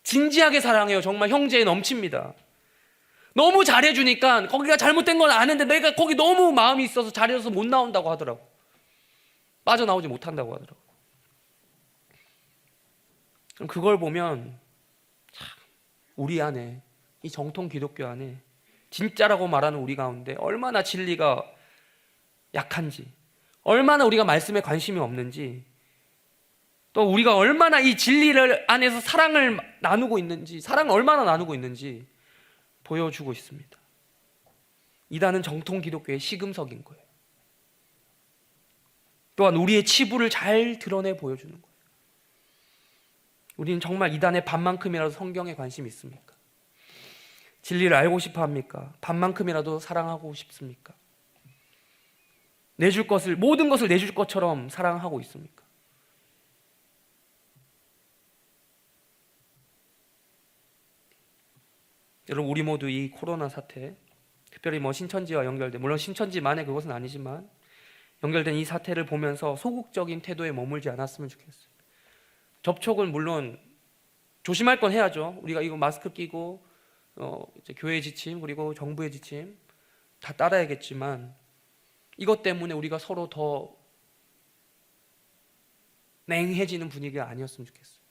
진지하게 사랑해요. 정말 형제에 넘칩니다. 너무 잘해주니까 거기가 잘못된 건 아는데 내가 거기 너무 마음이 있어서 잘해줘서 못 나온다고 하더라고. 빠져나오지 못한다고 하더라고. 그럼 그걸 보면 참 우리 안에, 이 정통 기독교 안에 진짜라고 말하는 우리 가운데 얼마나 진리가 약한지, 얼마나 우리가 말씀에 관심이 없는지, 또 우리가 얼마나 이 진리를 안에서 사랑을 나누고 있는지, 사랑을 얼마나 나누고 있는지 보여주고 있습니다. 이단은 정통 기독교의 시금석인 거예요. 또한 우리의 치부를 잘 드러내 보여주는 거예요. 우리는 정말 이단의 반만큼이라도 성경에 관심이 있습니까? 진리를 알고 싶어 합니까? 반만큼이라도 사랑하고 싶습니까? 내줄 것을, 모든 것을 내줄 것처럼 사랑하고 있습니까? 여러분, 우리 모두 이 코로나 사태, 특별히 신천지와 연결된, 물론 신천지만의 그것은 아니지만 연결된 이 사태를 보면서 소극적인 태도에 머물지 않았으면 좋겠어요. 접촉은 물론 조심할 건 해야죠. 우리가 이거 마스크 끼고 이제 교회의 지침 그리고 정부의 지침 다 따라야겠지만 이것 때문에 우리가 서로 더 냉해지는 분위기가 아니었으면 좋겠어요.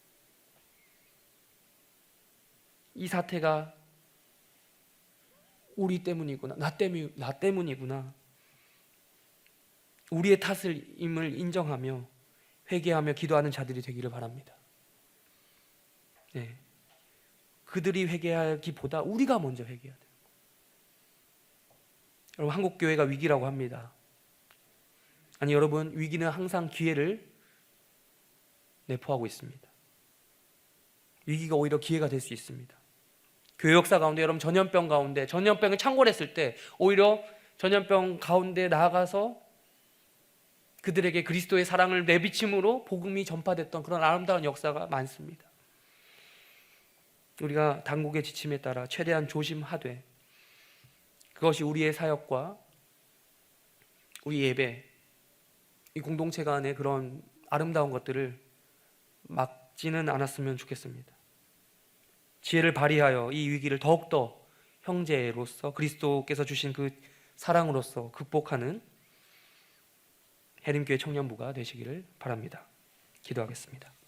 이 사태가 우리 때문이구나, 나 때문이구나, 우리의 탓임을 인정하며 회개하며 기도하는 자들이 되기를 바랍니다. 네. 그들이 회개하기보다 우리가 먼저 회개해야 돼요. 여러분, 한국 교회가 위기라고 합니다. 아니 여러분, 위기는 항상 기회를 내포하고 있습니다. 위기가 오히려 기회가 될 수 있습니다. 교회 역사 가운데 여러분, 전염병 가운데, 전염병을 창궐했을 때 오히려 전염병 가운데 나아가서 그들에게 그리스도의 사랑을 내비침으로 복음이 전파됐던 그런 아름다운 역사가 많습니다. 우리가 당국의 지침에 따라 최대한 조심하되 그것이 우리의 사역과 우리 예배, 이 공동체 간의 그런 아름다운 것들을 막지는 않았으면 좋겠습니다. 지혜를 발휘하여 이 위기를 더욱더 형제로서 그리스도께서 주신 그 사랑으로서 극복하는 해림교회 청년부가 되시기를 바랍니다. 기도하겠습니다.